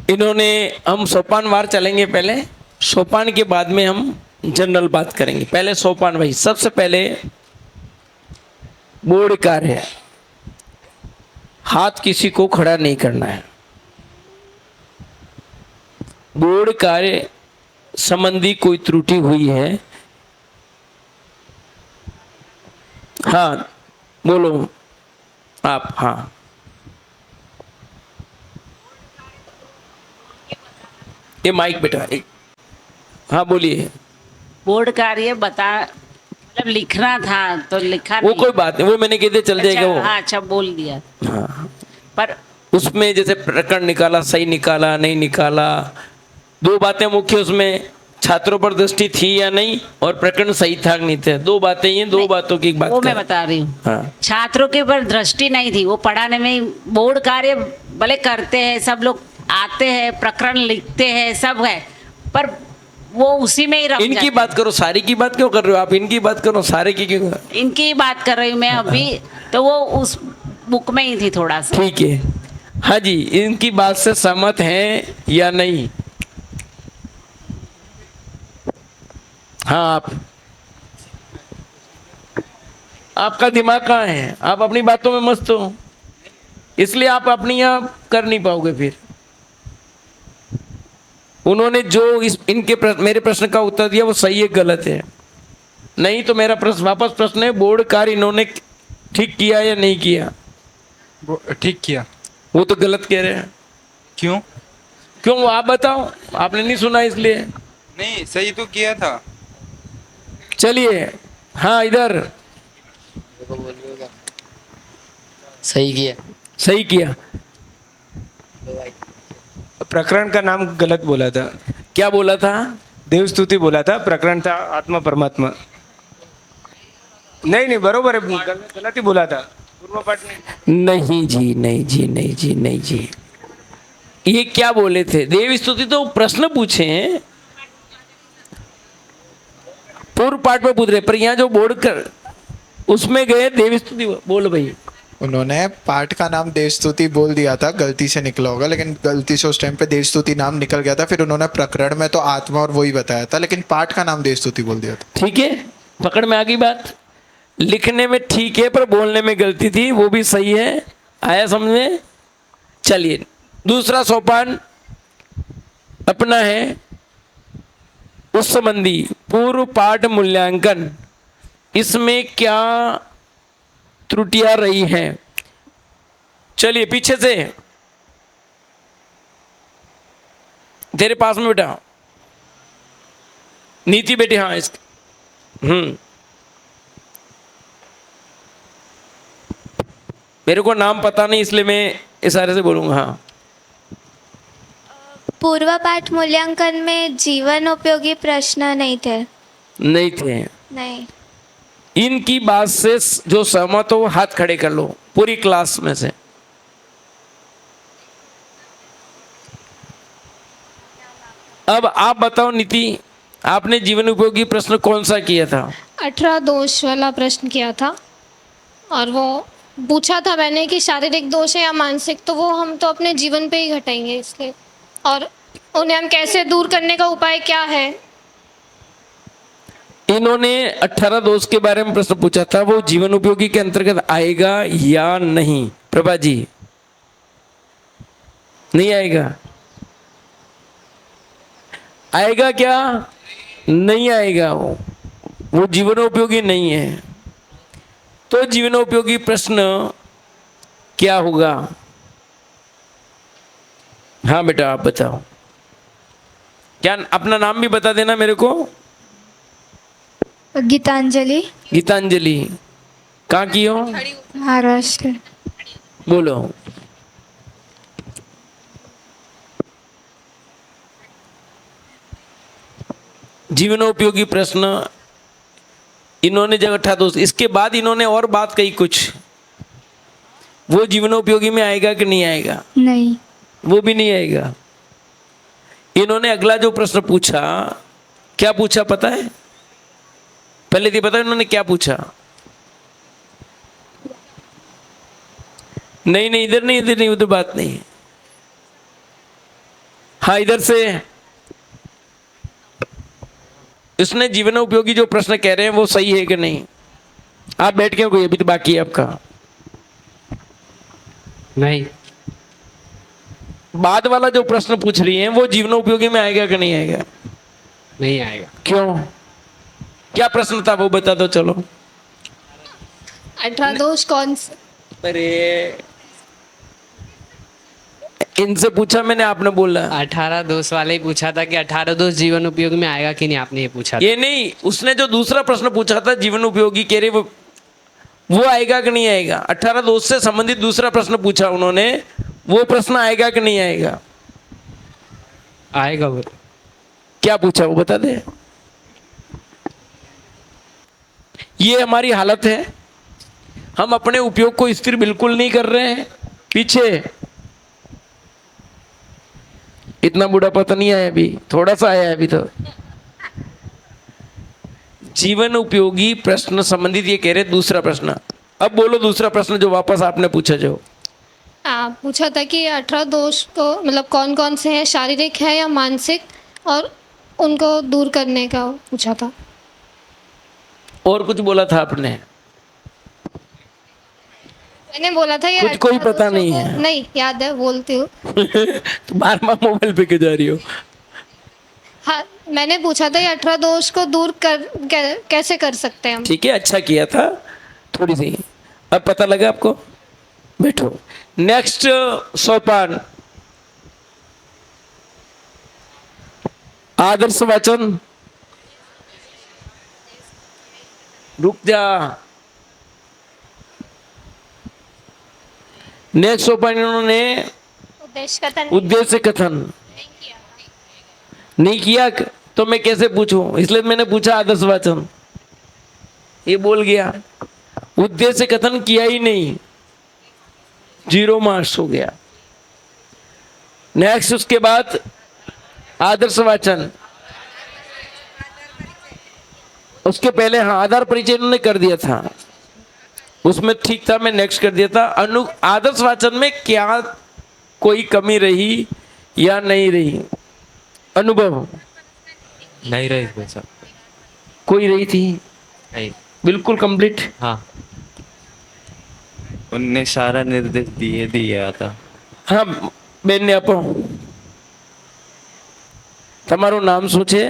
इन्होंने, हम सोपानवार चलेंगे, पहले सोपान के बाद में हम जनरल बात करेंगे। पहले सोपान भाई, सबसे पहले बोर्ड कार्य है, हाथ किसी को खड़ा नहीं करना है। बोर्ड कार्य संबंधी कोई त्रुटि हुई है? हाँ बोलो आप। हाँ ये माइक बेटा, हाँ बोलिए। बोर्ड कार्य बता, मतलब लिखना था तो लिखा वो नहीं। कोई बात नहीं, वो मैंने कहते चल जाएगा वो। हाँ अच्छा बोल दिया। हाँ, पर उसमें जैसे प्रकरण निकाला, सही निकाला नहीं निकाला, 2 बातें मुख्य उसमें, छात्रों पर दृष्टि थी या नहीं और प्रकरण सही था नहीं था, 2 बातें, ये 2 बातों की बात वो कर। मैं बता रही हूँ। हाँ। छात्रों के ऊपर दृष्टि नहीं थी, वो पढ़ाने में बोर्ड कार्य भले करते हैं, सब लोग आते हैं, प्रकरण लिखते हैं, सब है, पर वो उसी में ही रह इनकी जाते। बात करो, सारी की बात क्यों कर रहे हो आप? इनकी बात करो, सारे की क्यों? इनकी बात कर रही हूँ मैं अभी, तो वो उस बुक में ही थी थोड़ा सा। ठीक है, हाँ जी, इनकी बात से सहमत हैं या नहीं? हाँ, आपका दिमाग कहाँ है? आप अपनी बातों में मस्त हो, इसलिए आप अपनी यहाँ कर नहीं पाओगे। फिर उन्होंने जो मेरे प्रश्न का उत्तर दिया वो सही है गलत है? नहीं तो मेरा प्रश्न वापस प्रश्न है, बोर्ड कार्य इन्होंने ठीक किया या नहीं किया? ठीक किया। वो तो गलत कह रहे हैं। क्यों? क्यों आप बताओ, आपने नहीं सुना इसलिए। नहीं, सही तो किया था। चलिए, हाँ इधर। सही किया। सही किया। प्रकरण का नाम गलत बोला था। क्या बोला था? देवस्तुति बोला था, प्रकरण था आत्मा परमात्मा। नहीं बरोबर है, गलत ही बोला था। पूर्व पाठ नहीं जी, नहीं जी, नहीं जी, नहीं जी, ये क्या बोले थे? देव स्तुति तो प्रश्न पूछे हैं, पूर्व पाठ में पूछ रहे, पर यहाँ जो बोर्ड कर उसमें गए देव स्तुति। बोल भाई। उन्होंने पाठ का नाम देवस्तुति बोल दिया था, गलती से निकला होगा, लेकिन गलती से उस टाइम पे देवस्तुति नाम निकल गया था। फिर उन्होंने प्रकरण में तो आत्मा और वही बताया था, लेकिन पाठ का नाम देवस्तुति बोल दिया था। ठीक है, पकड़ में आ गई बात। लिखने में ठीक है पर बोलने में गलती थी, वो भी सही है। आया समझ में? चलिए दूसरा सोपान अपना है उस संबंधी पूर्व पाठ मूल्यांकन, इसमें क्या त्रुटियां रही हैं? चलिए पीछे से, तेरे पास में बेटा नीति बेटी, हाँ इस मेरे को नाम पता नहीं इसलिए मैं इशारे से बोलूंगा। हाँ, पूर्व पाठ मूल्यांकन में जीवन उपयोगी प्रश्न नहीं थे। नहीं थे। नहीं। इनकी बात से जो सहमत हो हाथ खड़े कर लो पूरी क्लास में से। अब आप बताओ नीति, आपने जीवन उपयोगी प्रश्न कौन सा किया था? 18 दोष वाला प्रश्न किया था, और वो पूछा था मैंने कि शारीरिक दोष है या मानसिक, तो वो हम तो अपने जीवन पे ही घटाएंगे इसलिए, और उन्हें हम कैसे दूर करने का उपाय क्या है। इन्होंने 18 दोष के बारे में प्रश्न पूछा था, वो जीवन उपयोगी के अंतर्गत आएगा या नहीं? प्रभा जी, नहीं आएगा? आएगा क्या? नहीं आएगा। वो जीवनोपयोगी नहीं है। तो जीवनोपयोगी प्रश्न क्या होगा? हाँ बेटा आप बताओ, क्या अपना नाम भी बता देना मेरे को। गीतांजलि। गीतांजलि, कहाँ की हो? महाराष्ट्र। बोलो। जीवनोपयोगी प्रश्न इन्होंने जगह था दोस्त, इसके बाद इन्होंने और बात कही कुछ, वो जीवनोपयोगी में आएगा कि नहीं आएगा? नहीं। वो भी नहीं आएगा। इन्होंने अगला जो प्रश्न पूछा, क्या पूछा पता है? पहले तो पता है इन्होंने क्या पूछा? नहीं नहीं, इधर नहीं, इधर नहीं, उधर बात नहीं। हाँ इधर से। इसने जीवन उपयोगी जो प्रश्न कह रहे हैं वो सही है कि नहीं? आप बैठ के कोई, अभी तो बाकी है आपका। नहीं। बाद वाला जो प्रश्न पूछ रही हैं वो जीवन उपयोगी में आएगा कि नहीं आएगा? नहीं आएगा। क्यों? क्या प्रश्न था वो बता दो चलो। 18 दोष कौन से? अरे इनसे पूछा मैंने, आपने बोला 18 दोष वाले ही पूछा था कि 18 दोष जीवन उपयोग में आएगा कि नहीं, आपने ये पूछा था। ये नहीं, उसने जो दूसरा प्रश्न पूछा था जीवन उपयोगी कह रहे वो आएगा कि नहीं आएगा? 18 दोष से संबंधित दूसरा प्रश्न पूछा उन्होंने, वो प्रश्न आएगा कि नहीं आएगा? आएगा। वो क्या पूछा वो बता दे। ये हमारी हालत है, हम अपने उपयोग को स्थिर बिल्कुल नहीं कर रहे हैं। पीछे इतना बुढ़ापा तो नहीं आया अभी, थोड़ा सा आया है अभी। तो जीवन उपयोगी प्रश्न संबंधित ये कह रहे दूसरा प्रश्न। अब बोलो दूसरा प्रश्न जो वापस आपने पूछा। जो पूछा था कि 18 दोष को मतलब कौन कौन से हैं, शारीरिक है या मानसिक, और उनको दूर करने का पूछा था। और कुछ बोला था आपने? मैंने बोला था ये कुछ कोई पता नहीं है। नहीं याद है, बोलती हूँ। तो बार बार मोबाइल पे क्यों जा रही हो? हाँ, मैंने पूछा था ये 18 दोष को दूर कैसे कर सकते हैं हम। ठीक है, अच्छा किया था थोड़ी सी। अब पता लगा आपको? बैठो। नेक्स्ट सोपान, आदर्श वाचन। रुक जा। नेक्स्ट सोपान इन्होंने उद्देश्य कथन नहीं किया, तो मैं कैसे पूछूं? इसलिए मैंने पूछा आदर्श वाचन। ये बोल गया, उद्देश्य कथन किया ही नहीं, 0 मार्क्स हो गया। नेक्स्ट उसके बाद आदर्श वाचन, उसके पहले हाँ आधार परिचय इन्होंने कर दिया था, उसमें ठीक था, मैं नेक्स्ट कर दिया था। आदर्श वाचन में क्या कोई कमी रही या नहीं रही? अनुभव नहीं रही सर। कोई रही थी? नहीं, बिल्कुल कंप्लीट। हाँ, उनने सारा निर्देश दिया था। हाँ बेन ने आपो તમારું નામ શું છે?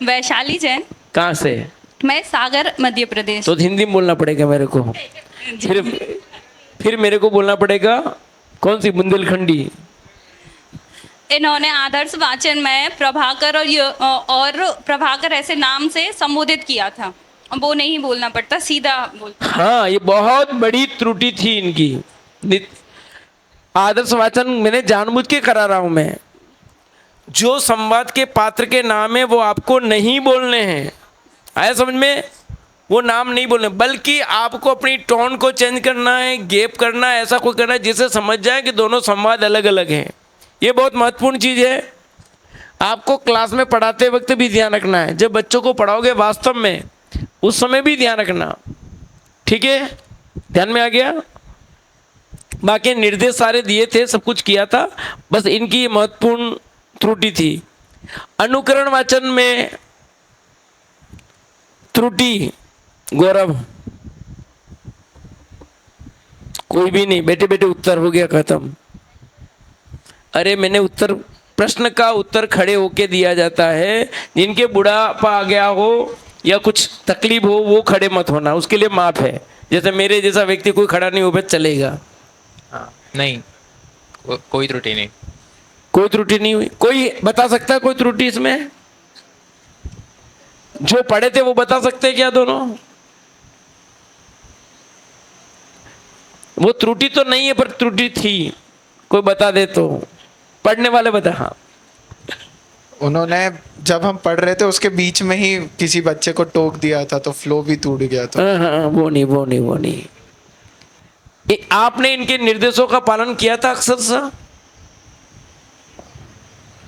वैशाली जैन। कहाँ से? मैं सागर मध्य प्रदेश। तो हिंदी में बोलना पड़ेगा मेरे को, फिर मेरे को बोलना पड़ेगा कौन सी बुंदेलखंडी। इन्होंने आदर्श वाचन में प्रभाकर और प्रभाकर ऐसे नाम से संबोधित किया था, वो नहीं बोलना पड़ता, सीधा बोल। हाँ, ये बहुत बड़ी त्रुटि थी इनकी। आदर्श वाचन मैंने जानबूझ के करा रहा हूं मैं। जो संवाद के पात्र के नाम है वो आपको नहीं बोलने हैं, आया समझ में? वो नाम नहीं बोलने, बल्कि आपको अपनी टोन को चेंज करना है, गैप करना है, ऐसा कोई करना है जिससे समझ जाए कि दोनों संवाद अलग अलग हैं। ये बहुत महत्वपूर्ण चीज़ है, आपको क्लास में पढ़ाते वक्त भी ध्यान रखना है। जब बच्चों को पढ़ाओगे वास्तव में उस समय भी ध्यान रखना, ठीक है? ध्यान में आ गया? बाकी निर्देश सारे दिए थे, सब कुछ किया था, बस इनकी महत्वपूर्ण त्रुटि थी। अनुकरण वाचन में त्रुटि, गौरव कोई भी नहीं, बैठे बैठे उत्तर हो गया खत्म। अरे मैंने उत्तर, प्रश्न का उत्तर खड़े होके दिया जाता है। जिनके बुढ़ापा आ गया हो या कुछ तकलीफ हो वो खड़े मत होना, उसके लिए माफ है। जैसे मेरे जैसा व्यक्ति कोई खड़ा नहीं हो पाए चलेगा। नहीं, कोई त्रुटि नहीं। कोई त्रुटि नहीं हुई? कोई बता सकता है कोई त्रुटि इसमें? जो पढ़े थे वो बता सकते हैं क्या दोनों? वो त्रुटि तो नहीं है पर त्रुटि थी, कोई बता दे तो। पढ़ने वाले बता। हाँ, उन्होंने जब हम पढ़ रहे थे उसके बीच में ही किसी बच्चे को टोक दिया था तो फ्लो भी टूट गया था। हाँ, वो नहीं। आपने इनके निर्देशों का पालन किया था अक्सर सा?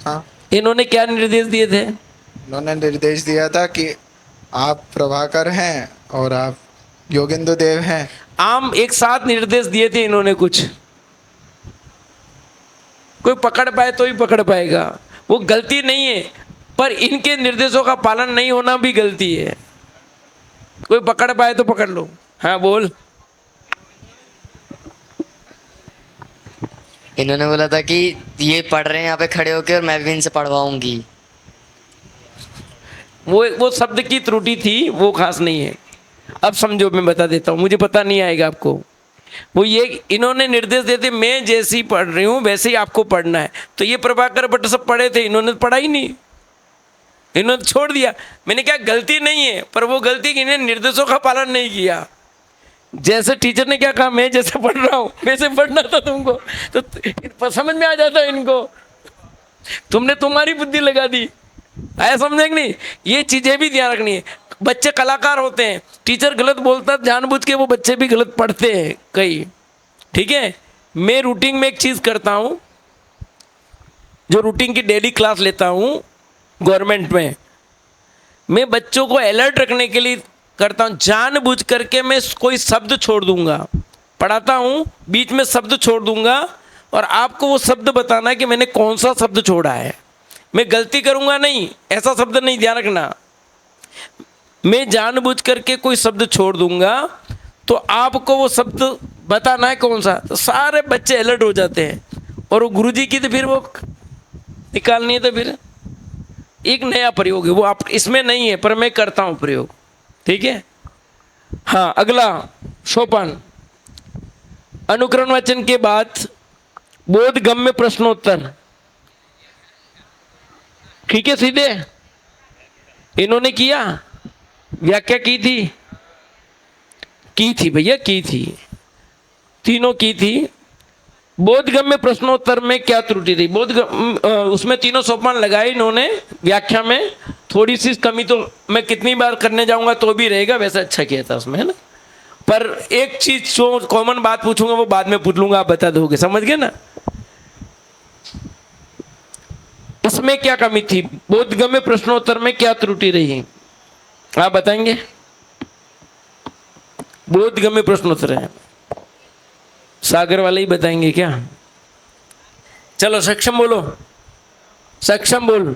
हाँ। इन्होंने क्या निर्देश दिए थे? उन्होंने निर्देश दिया था कि आप प्रभाकर हैं और आप योगेंद्र देव हैं। आम एक साथ निर्देश दिए थे इन्होंने कुछ, कोई पकड़ पाए तो ही पकड़ पाएगा, वो गलती नहीं है, पर इनके निर्देशों का पालन नहीं होना भी गलती है। कोई पकड़ पाए तो पकड़ लो। हाँ बोल। इन्होंने बोला था कि ये पढ़ रहे हैं यहाँ पे खड़े होके और मैं भी इनसे पढ़वाऊंगी। वो शब्द की त्रुटि थी, वो खास नहीं है। अब समझो, मैं बता देता हूँ, मुझे पता नहीं आएगा आपको। वो ये इन्होंने निर्देश देते, मैं जैसी पढ़ रही हूँ वैसे ही आपको पढ़ना है। तो ये प्रभाकर भट्ट सब पढ़े थे, इन्होंने पढ़ा ही नहीं, इन्होंने छोड़ दिया। मैंने कहा गलती नहीं है, पर वो गलती कि इन्हें निर्देशों का पालन नहीं किया। जैसे टीचर ने क्या कहा, मैं जैसे पढ़ रहा हूँ वैसे पढ़ना था तुमको, तो समझ में आ जाता इनको। तुमने तुम्हारी बुद्धि लगा दी, आया समझे कि नहीं? ये चीज़ें भी ध्यान रखनी है। बच्चे कलाकार होते हैं, टीचर गलत बोलता जानबूझ के, वो बच्चे भी गलत पढ़ते हैं कई, ठीक है? मैं रूटीन में एक चीज़ करता हूँ, जो रूटीन की डेली क्लास लेता हूँ गवर्नमेंट में, मैं बच्चों को अलर्ट रखने के लिए करता हूँ। जानबूझ करके मैं कोई शब्द छोड़ दूंगा, पढ़ाता हूँ बीच में शब्द छोड़ दूंगा, और आपको वो शब्द बताना है कि मैंने कौन सा शब्द छोड़ा है। मैं गलती करूँगा नहीं, ऐसा शब्द नहीं, ध्यान रखना। मैं जानबूझ करके कोई शब्द छोड़ दूंगा तो आपको वो शब्द बताना है कौन सा। तो सारे बच्चे अलर्ट हो जाते हैं, और वो गुरुजी की तो फिर वो निकालनी है, तो फिर एक नया प्रयोग है, वो आप इसमें नहीं है, पर मैं करता हूँ प्रयोग, ठीक है? हाँ, अगला सोपान, अनुकरण वाचन के बाद बोधगम्य प्रश्नोत्तर, ठीक है? सीधे इन्होंने किया, व्याख्या की थी भैया, की थी, तीनों की थी। बोधगम्य प्रश्नोत्तर में क्या त्रुटि थी? उसमें तीनों सोपान लगाए इन्होंने, व्याख्या में थोड़ी सी कमी तो मैं कितनी बार करने जाऊंगा तो भी रहेगा, वैसे अच्छा किया था उसमें, है ना? पर एक चीज जो कॉमन बात पूछूंगा वो बाद में पूछ लूंगा, आप बता दोगे, समझ गए ना? उसमें क्या कमी थी? बोधगम्य प्रश्नोत्तर में क्या त्रुटि रही, आप बताएंगे? बोधगम्य प्रश्नोत्तर है, सागर वाले ही बताएंगे क्या? चलो सक्षम बोलो, सक्षम बोल।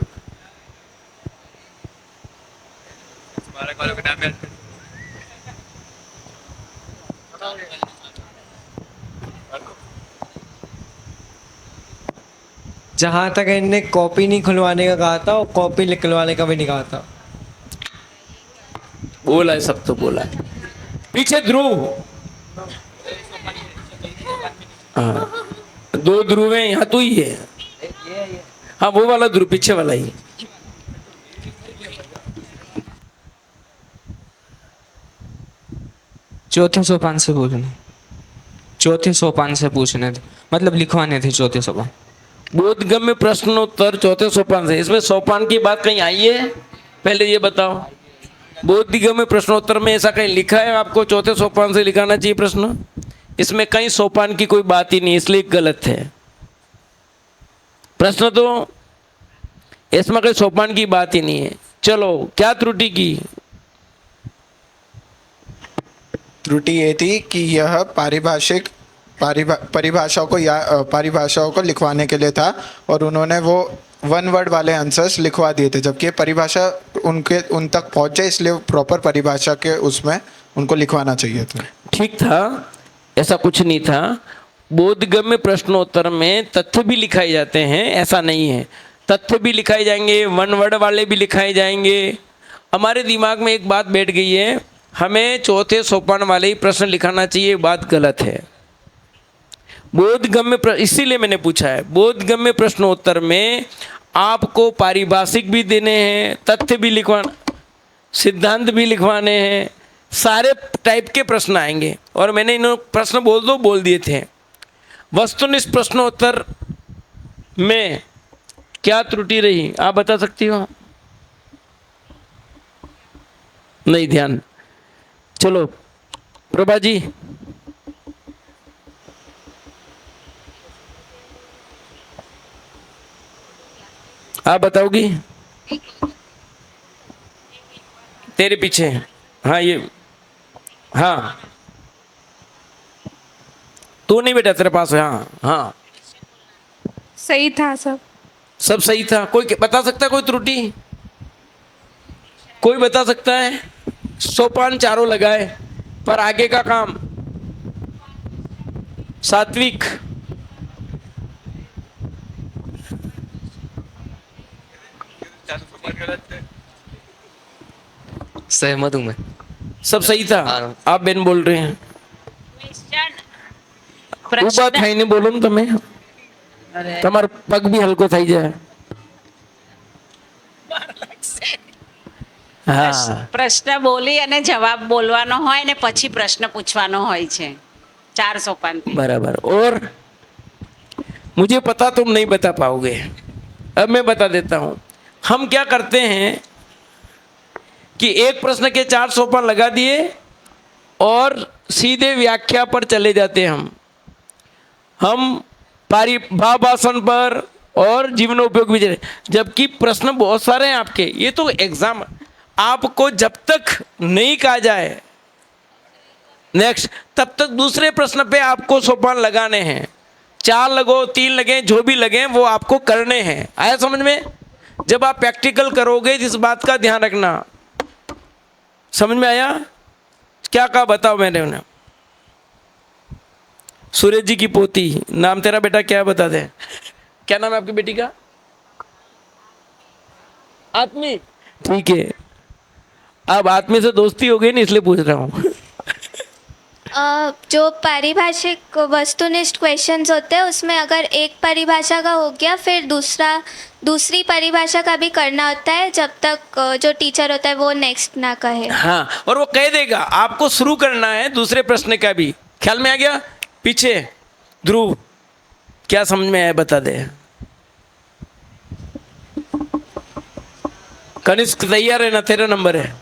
जहाँ तक इनने कॉपी नहीं खुलवाने का कहा था और कॉपी निकलवाने का भी नहीं कहा था। बोला है, सब तो बोला है। पीछे ध्रुव, हाँ 2 ध्रुव हैं, यहाँ तो ही है। हाँ वो वाला ध्रुव, पीछे वाला ही। चौथे सोपान से पूछना, चौथे सोपान से पूछने थे, मतलब लिखवाने थे चौथे सोपान। बोधगम्य प्रश्नोत्तर चौथे सोपान से, इसमें सोपान की बात कहीं आई है? पहले ये बताओ, बोधगम्य प्रश्नोत्तर में ऐसा कहीं लिखा है आपको चौथे सोपान से लिखाना चाहिए प्रश्न? इसमें कहीं सोपान की कोई बात ही नहीं, इसलिए गलत है प्रश्न। तो इसमें कहीं सोपान की बात ही नहीं है। चलो, क्या त्रुटि की? त्रुटि ये थी कि यह परिभाषाओं को लिखवाने के लिए था और उन्होंने वो 1 वर्ड वाले आंसर्स लिखवा दिए थे, जबकि परिभाषा उन तक पहुंचे, इसलिए प्रॉपर परिभाषा के उसमें उनको लिखवाना चाहिए था। ठीक था, ऐसा कुछ नहीं था। बोधगम्य प्रश्नोत्तर में तथ्य भी लिखाए जाते हैं, ऐसा नहीं है। तथ्य भी लिखाए जाएंगे, 1 वर्ड वाले भी लिखाए जाएंगे। हमारे दिमाग में एक बात बैठ गई है, हमें चौथे सोपान वाले ही प्रश्न लिखाना चाहिए, बात गलत है। बोधगम्य, इसीलिए मैंने पूछा है, बोधगम्य प्रश्नोत्तर में आपको पारिभाषिक भी देने हैं, तथ्य भी लिखवाना, सिद्धांत भी लिखवाने हैं, सारे टाइप के प्रश्न आएंगे। और मैंने इन प्रश्न बोल दिए थे। वस्तुनिष्ठ प्रश्नोत्तर में क्या त्रुटि रही, आप बता सकती हो? नहीं ध्यान। चलो प्रभा जी, आप बताओगी? तेरे पीछे, हाँ ये, हाँ तू नहीं बेटा, तेरे पास है। हाँ हाँ सही था सब सही था। कोई बता सकता है कोई त्रुटि? कोई बता सकता है? सोपान चारों लगाए, पर आगे का काम सात्विक। सहमत हूं मैं। सब सही था। आप बेन बोल रहे हैं वो बात है नहीं, बोलो તમે તમાર પગ भी हल्को થઈ જાય। हाँ, પ્રશ્ન બોલી અને જવાબ બોલવાનો હોય ને પછી પ્રશ્ન પૂછવાનો હોય છે 4 સોપાન। बराबर। और मुझे पता तुम नहीं बता पाओगे, अब मैं बता देता हूं। हम क्या करते हैं कि एक प्रश्न के 4 सोपान लगा दिए और सीधे व्याख्या पर चले जाते हैं। हम भाषण पर और जीवनोपयोग भी चले, जबकि प्रश्न बहुत सारे हैं आपके। ये तो एग्जाम, आपको जब तक नहीं कहा जाए नेक्स्ट, तब तक दूसरे प्रश्न पे आपको सोपान लगाने हैं। 4 लगो 3 लगे, जो भी लगे वो आपको करने हैं। आया समझ में? जब आप प्रैक्टिकल करोगे इस बात का ध्यान रखना। समझ में आया? क्या कहा बताओ मैंने उन्हें? सूरज जी की पोती, नाम तेरा बेटा क्या है बता दे? क्या नाम है आपकी बेटी का? आत्मी। ठीक है, अब आत्मी से दोस्ती हो गई ना, इसलिए पूछ रहा हूँ। जो पारिभाषिक वस्तुनिष्ठ क्वेश्चंस होते हैं उसमें अगर एक परिभाषा का हो गया फिर दूसरी परिभाषा का भी करना होता है, जब तक जो टीचर होता है वो नेक्स्ट ना कहे। हाँ, और वो कह देगा आपको शुरू करना है दूसरे प्रश्न का भी। ख्याल में आ गया? पीछे ध्रुव, क्या समझ में आया बता दे। कनिष्क तैयार है ना? तेरा नंबर है।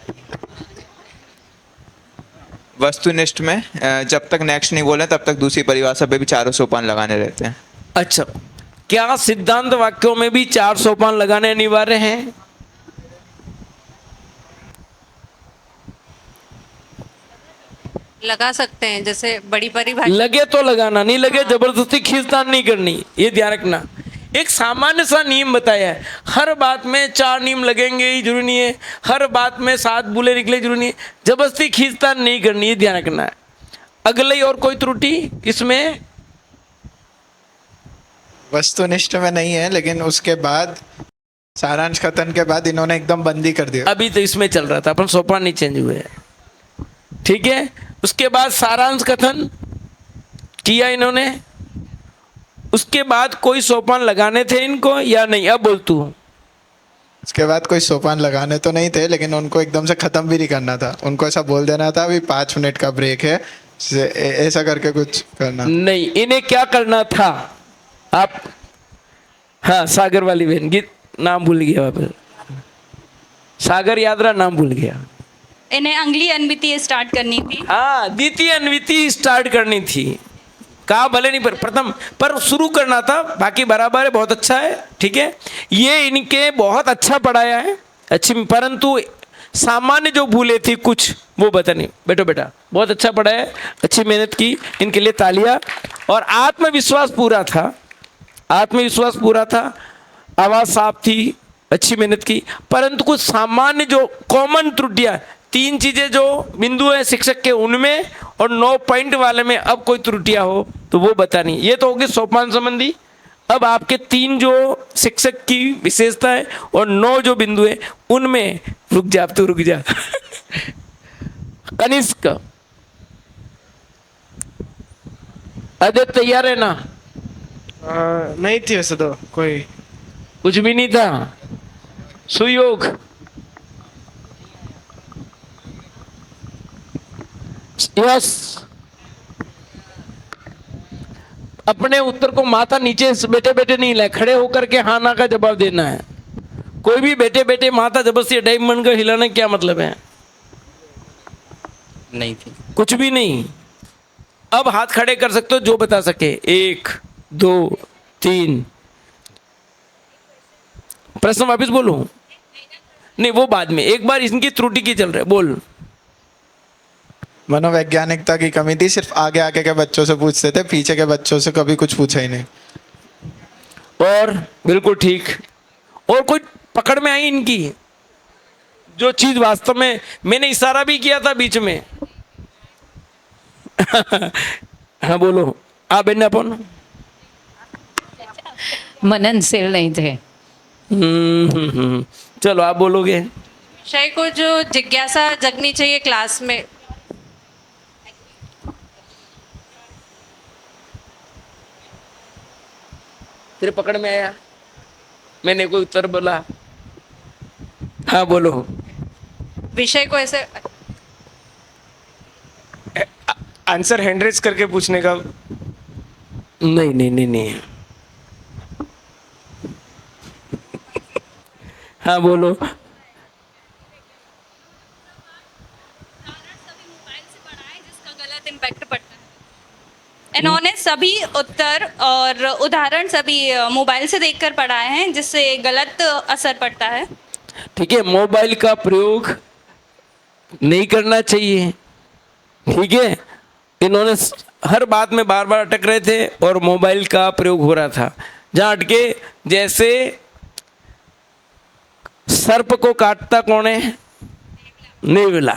वस्तुनिष्ठ में जब तक नेक्स्ट नहीं बोले तब तक दूसरी परिभाषा पे भी 4 सोपान लगाने रहते हैं। अच्छा, क्या सिद्धांत वाक्यों में भी 4 सोपान लगाने अनिवार्य हैं? लगा सकते हैं, जैसे बड़ी परिभाषा। लगे तो लगाना, नहीं लगे जबरदस्ती खींचतान नहीं करनी, ये ध्यान रखना। एक सामान्य सा नियम बताया है, हर बात में 4 नियम लगेंगे ही जरूरी नहीं है, हर बात में 7 बुले निकले जरूरी नहीं है, जबरदस्ती खींचतान नहीं करनी, ये ध्यान रखना है। अगले और कोई त्रुटि इसमें? वस्तुनिष्ठ में नहीं है, लेकिन उसके बाद सारांश कथन के बाद इन्होंने एकदम बंदी कर दिया। अभी तो इसमें चल रहा था, अपन सोपान नहीं चेंज हुए। ठीक है, उसके बाद सारांश कथन किया इन्होंने, उसके बाद कोई सोपान लगाने थे इनको या नहीं? अब बोल तू। उसके बाद कोई सोपान लगाने तो नहीं थे, लेकिन उनको एकदम से ख़त्म भी नहीं करना था। उनको ऐसा बोल देना था अभी 5 मिनट का ब्रेक है, ऐसा करके कुछ करना नहीं। इन्हें क्या करना था? आप, हाँ, सागर वाली बहन गीत नाम भूल गया वापस, सागर याद रहा, नाम भूल गया। इन्हें अगली अनविति स्टार्ट करनी थी। हाँ, द्वितीय अनविति स्टार्ट करनी थी। कहा भले नहीं पर प्रथम पर शुरू करना था, बाकी बराबर है, बहुत अच्छा है, ठीक है। ये इनके बहुत अच्छा पढ़ाया है, अच्छी, परंतु सामान्य जो भूले थी कुछ वो बता नहीं। बेटो बेटा बहुत अच्छा पढ़ाया है, अच्छी मेहनत की, इनके लिए तालियां। और आत्मविश्वास पूरा था, आत्मविश्वास पूरा था, आवाज़ साफ थी, अच्छी मेहनत की, परंतु कुछ सामान्य जो कॉमन त्रुटियां, 3 चीज़ें जो बिंदु है शिक्षक के उनमें, और 9 पॉइंट वाले में अब कोई त्रुटियां हो तो वो बतानी। ये तो होगी सोपान संबंधी। अब आपके 3 जो शिक्षक की विशेषता है और 9 जो बिंदु है उनमें रुक जा, अब तो रुक जा। कनिष्क, अदे तैयार है ना? नहीं थी वैसे तो कोई, कुछ भी नहीं था। सुयोग, यस, अपने उत्तर को माथा नीचे बैठे बैठे नहीं लाए, खड़े होकर के हाँ ना का जवाब देना है। कोई भी बैठे बैठे माथा जबरदस्ती डायमंड का हिलाने क्या मतलब है? नहीं थी। कुछ भी नहीं। अब हाथ खड़े कर सकते हो जो बता सके। 1 2 3। प्रश्न वापिस बोलूं? नहीं, वो बाद में, एक बार इनकी त्रुटि की चल रहा है। बोल। मनोवैज्ञानिकता की कमी थी, सिर्फ आगे आगे के बच्चों से पूछते थे, पीछे के बच्चों से कभी कुछ पूछा ही नहीं। और बिल्कुल ठीक। और कोई पकड़ में आई इनकी जो चीज वास्तव में मैंने इशारा भी किया था बीच में। हाँ बोलो। आप बेन्नापन मननशील नहीं थे। चलो आप बोलोगे। विषय को जो जिज्ञासा जगनी चाहिए क्लास में, तेरे पकड़ में आया, मैंने कोई उत्तर बोला। हाँ बोलो। विषय को ऐसे आंसर हैंड रेज करके पूछने का। नहीं नहीं नहीं नहीं। हाँ बोलो। इम्पैक्ट पड़ता है। इन्होंने सभी उत्तर और उदाहरण सभी मोबाइल से देखकर पढ़ाए हैं, जिससे गलत असर पड़ता है। ठीक है, मोबाइल का प्रयोग नहीं करना चाहिए। ठीक है, इन्होंने हर बात में बार बार अटक रहे थे और मोबाइल का प्रयोग हो रहा था। जहाँ अटके, जैसे सर्प को काटता कौन है? नेवला।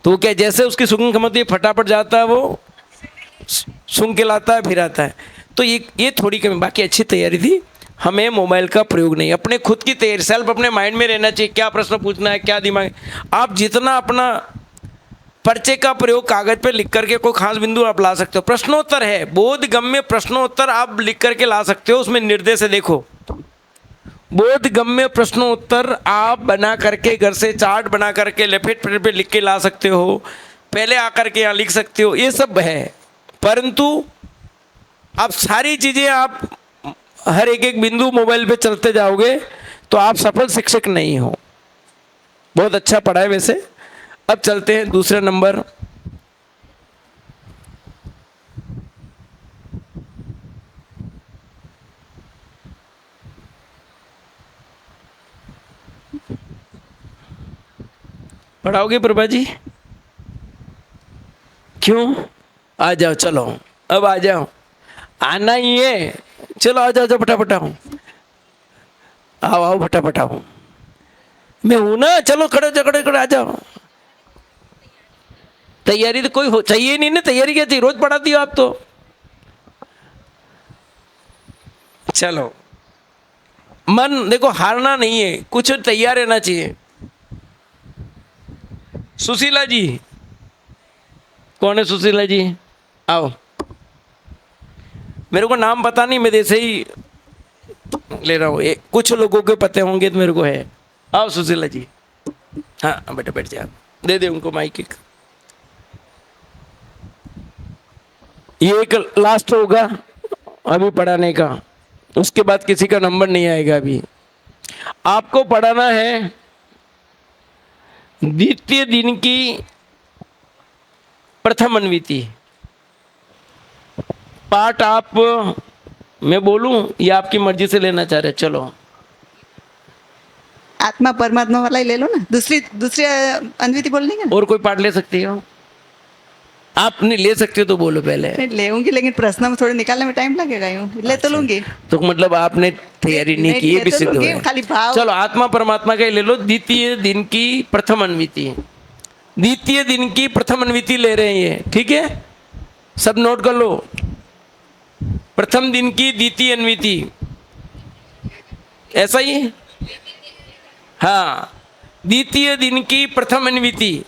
तो क्या जैसे उसकी सूंघ खमती फटाफट जाता है, वो सूंघ के लाता है फिर आता है। तो ये थोड़ी कमी, बाकी अच्छी तैयारी थी। हमें मोबाइल का प्रयोग नहीं, अपने खुद की तैयारी, सेल्फ अपने माइंड में रहना चाहिए। क्या प्रश्न पूछना है, क्या दिमाग, आप जितना अपना पर्चे का प्रयोग कागज पे लिख करके कोई खास बिंदु आप ला सकते हो। प्रश्नोत्तर है, बोधगम्य प्रश्नोत्तर आप लिख करके ला सकते हो। उसमें निर्देश है, देखो, बोधगम्य प्रश्नोत्तर आप बना करके घर से चार्ट बना करके लेफेट पे लिख के ला सकते हो, पहले आकर के यहाँ लिख सकते हो, ये सब है। परंतु आप सारी चीज़ें आप हर एक बिंदु मोबाइल पे चलते जाओगे तो आप सफल शिक्षक नहीं हो। बहुत अच्छा पढ़ा है वैसे। अब चलते हैं दूसरे नंबर। पढ़ाओगे प्रभा जी? क्यों? आ जाओ, चलो अब आ जाओ, आना ही है। चलो आ जाओ, फटाफट आओ, आओ आओ फटाफट आओ। मैं हूं ना, चलो खड़े खड़े आ जाओ। तैयारी तो कोई हो चाहिए नहीं ना, तैयारी क्या चाहिए? रोज पढ़ाती हो आप तो। चलो, मन देखो हारना नहीं है, कुछ तैयार रहना चाहिए। सुशीला जी, कौन है सुशीला जी? आओ। मेरे को नाम पता नहीं, मैं ऐसे ही ले रहा हूँ। कुछ लोगों के पते होंगे तो मेरे को है। आओ सुशीला जी। हाँ बेटा बैठ जाओ, दे दे उनको माइक एक। ये एक लास्ट होगा अभी पढ़ाने का, उसके बाद किसी का नंबर नहीं आएगा। अभी आपको पढ़ाना है द्वितीय दिन की प्रथम अन्विति। पाठ आप मैं बोलूं या आपकी मर्जी से लेना चाह रहे? चलो आत्मा परमात्मा वाला ही ले लो ना, दूसरी अन्विति बोल लेंगे ना। और कोई पाठ ले सकती हो आप? नहीं ले सकते हो तो बोलो पहले। नहीं लेऊंगी, लेकिन प्रश्न में थोड़े निकालने में टाइम लगेगा। यूं ले तो लूंगी। तो मतलब आपने तैयारी नहीं की, ये भी सिद्ध हुआ। खाली भाव। चलो आत्मा परमात्मा का ही ले लो। द्वितीय दिन की प्रथम अन्विति, द्वितीय दिन की प्रथम अन्विति ले रहे हैं ये, ठीक है? सब नोट कर लो। प्रथम दिन की द्वितीय अन्विति, ऐसा ही? हाँ, द्वितीय दिन की प्रथम अन्विति।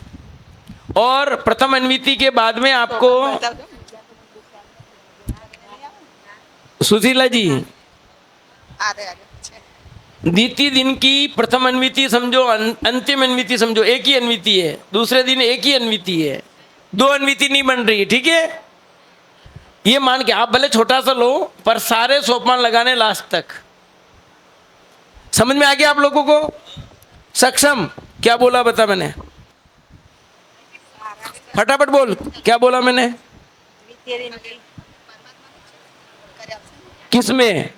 और प्रथम अन्विति के बाद में आपको सुशीला जी द्वितीय दिन की प्रथम अन्विति समझो, अंतिम अन्विति समझो, एक ही अन्विति है। दूसरे दिन एक ही अन्विति है, दो अन्विति नहीं बन रही है, ठीक है? ये मान के आप भले छोटा सा लो, पर सारे सोपान लगाने लास्ट तक। समझ में आ गया आप लोगों को? सक्षम? क्या बोला बता मैंने? फटाफट बोल, क्या बोला मैंने? किसमें?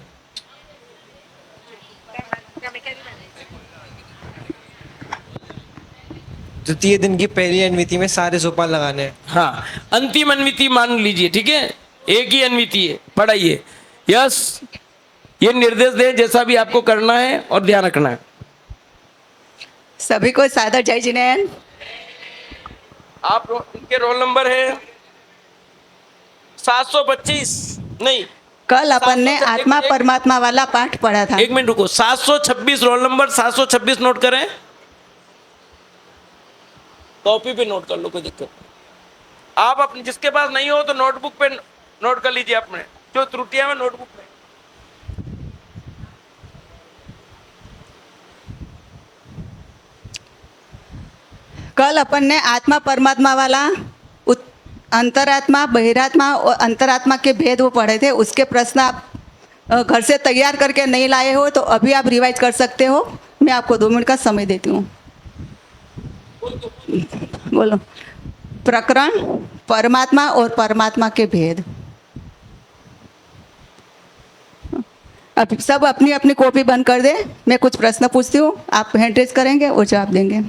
द्वितीय दिन की पहली अन्विति में सारे सोपान लगाने हैं। हाँ, अंतिम अन्विति मान लीजिए, ठीक है? एक ही अन्विति है, पढ़ाइए। यस, ये निर्देश दें जैसा भी आपको करना है और ध्यान रखना है। सभी को सादर जय जिनेन। आप इनके रोल नंबर है 725 नहीं, कल अपन ने आत्मा परमात्मा वाला पाठ पढ़ा था। एक मिनट रुको, 726 रोल नंबर 726 नोट करें, कॉपी पे नोट कर लो, कोई दिक्कत नहीं। आप अपने जिसके पास नहीं हो तो नोटबुक पे नोट कर लीजिए अपने जो त्रुटियां हैं नोटबुक में। कल अपन ने आत्मा परमात्मा वाला अंतरात्मा बहिरात्मा और अंतरात्मा के भेद वो पढ़े थे। उसके प्रश्न आप घर से तैयार करके नहीं लाए हो तो अभी आप रिवाइज कर सकते हो। मैं आपको 2 मिनट का समय देती हूँ। बोलो। प्रकरण परमात्मा और परमात्मा के भेद। अब सब अपनी अपनी कॉपी बंद कर दे। मैं कुछ प्रश्न पूछती हूँ, आप हैंड रेज करेंगे और जवाब देंगे।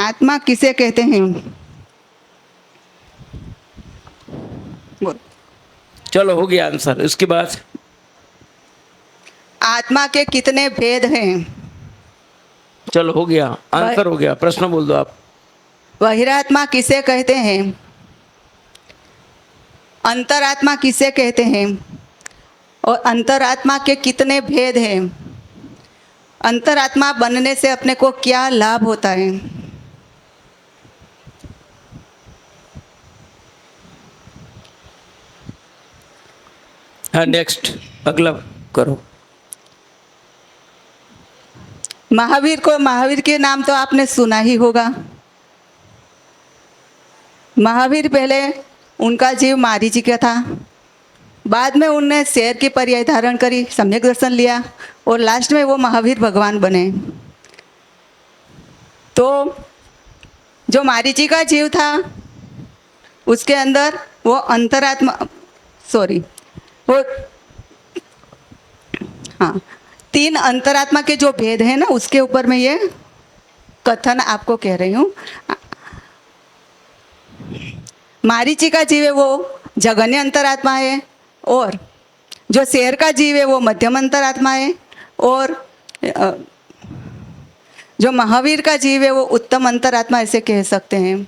आत्मा किसे कहते हैं? बोल। चलो हो गया आंसर। इसके बाद आत्मा के कितने भेद हैं? चलो हो गया आंसर, हो गया। प्रश्न बोल दो आप। बहिरात्मा किसे कहते हैं? अंतरात्मा किसे कहते हैं? और अंतरात्मा के कितने भेद हैं? अंतरात्मा बनने से अपने को क्या लाभ होता है? हाँ, नेक्स्ट अगला करो। महावीर के नाम तो आपने सुना ही होगा। महावीर पहले उनका जीव मारीची का था, बाद में उनने शेर की पर्याय धारण करी, सम्यक दर्शन लिया और लास्ट में वो महावीर भगवान बने। तो जो मारीची का जीव था उसके अंदर वो अंतरात्मा वो हाँ 3 अंतरात्मा के जो भेद हैं ना, उसके ऊपर मैं ये कथन आपको कह रही हूँ। मारीची का जीव है वो जगन्य अंतरात्मा है, और जो शेर का जीव है वो मध्यम अंतरात्मा है, और जो महावीर का जीव है वो उत्तम अंतरात्मा, ऐसे कह सकते हैं।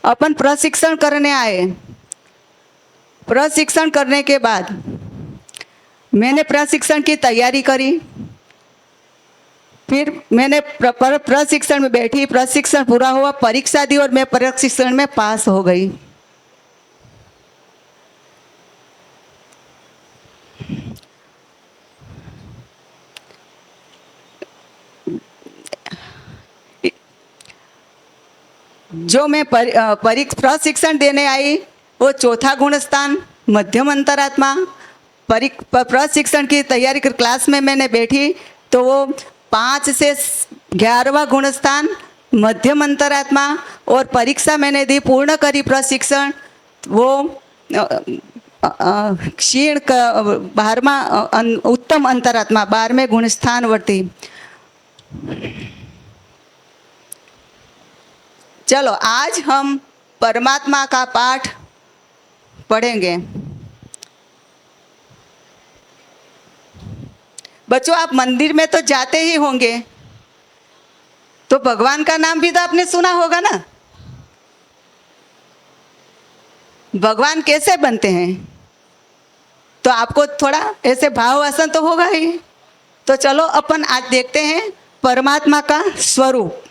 अपन प्रशिक्षण करने आए। प्रशिक्षण करने के बाद मैंने प्रशिक्षण की तैयारी करी, फिर मैंने प्रशिक्षण में बैठी, प्रशिक्षण पूरा हुआ, परीक्षा दी और मैं प्रशिक्षण में पास हो गई। जो मैं प्रशिक्षण देने आई वो चौथा गुण स्थान मध्यम अंतरात्मा। प्रशिक्षण की तैयारी कर क्लास में मैंने बैठी तो वो 5 से 11वां गुण स्थान मध्यम अंतरात्मा, और परीक्षा मैंने दी, पूर्ण करी प्रशिक्षण, वो क्षीण 12वां उत्तम अंतरात्मा 12वें गुण स्थान वर्ती। चलो आज हम परमात्मा का पाठ पढ़ेंगे। बच्चों, आप मंदिर में तो जाते ही होंगे, तो भगवान का नाम भी तो आपने सुना होगा ना। भगवान कैसे बनते हैं, तो आपको थोड़ा ऐसे भाव आसन तो होगा ही। तो चलो अपन आज देखते हैं परमात्मा का स्वरूप।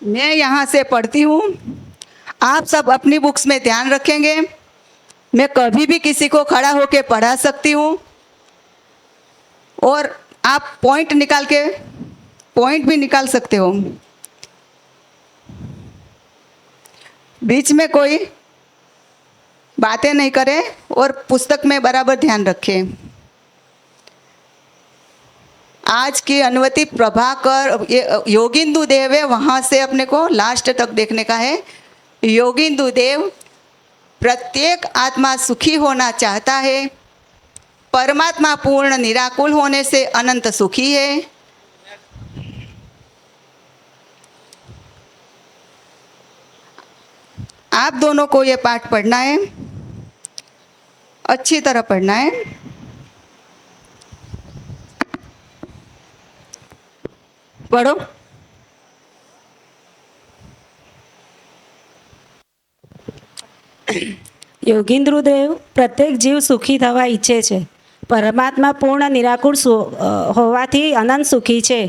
मैं यहाँ से पढ़ती हूँ, आप सब अपनी बुक्स में ध्यान रखेंगे। मैं कभी भी किसी को खड़ा होकर पढ़ा सकती हूँ, और आप पॉइंट भी निकाल सकते हो। बीच में कोई बातें नहीं करे और पुस्तक में बराबर ध्यान रखें। आज की अनुमति प्रभाकर योगिंदु देव है, वहाँ से अपने को लास्ट तक देखने का है। योगिंदु देव, प्रत्येक आत्मा सुखी होना चाहता है। परमात्मा पूर्ण निराकुल होने से अनंत सुखी है। आप दोनों को ये पाठ पढ़ना है, अच्छी तरह पढ़ना है। पढ़ो। યોગીન્દ્રદેવ પ્રત્યેક જીવ સુખી થવા ઈચ્છે છે. પરમાત્મા પૂર્ણ નિરાકુળ હોવાથી અનંત સુખી છે.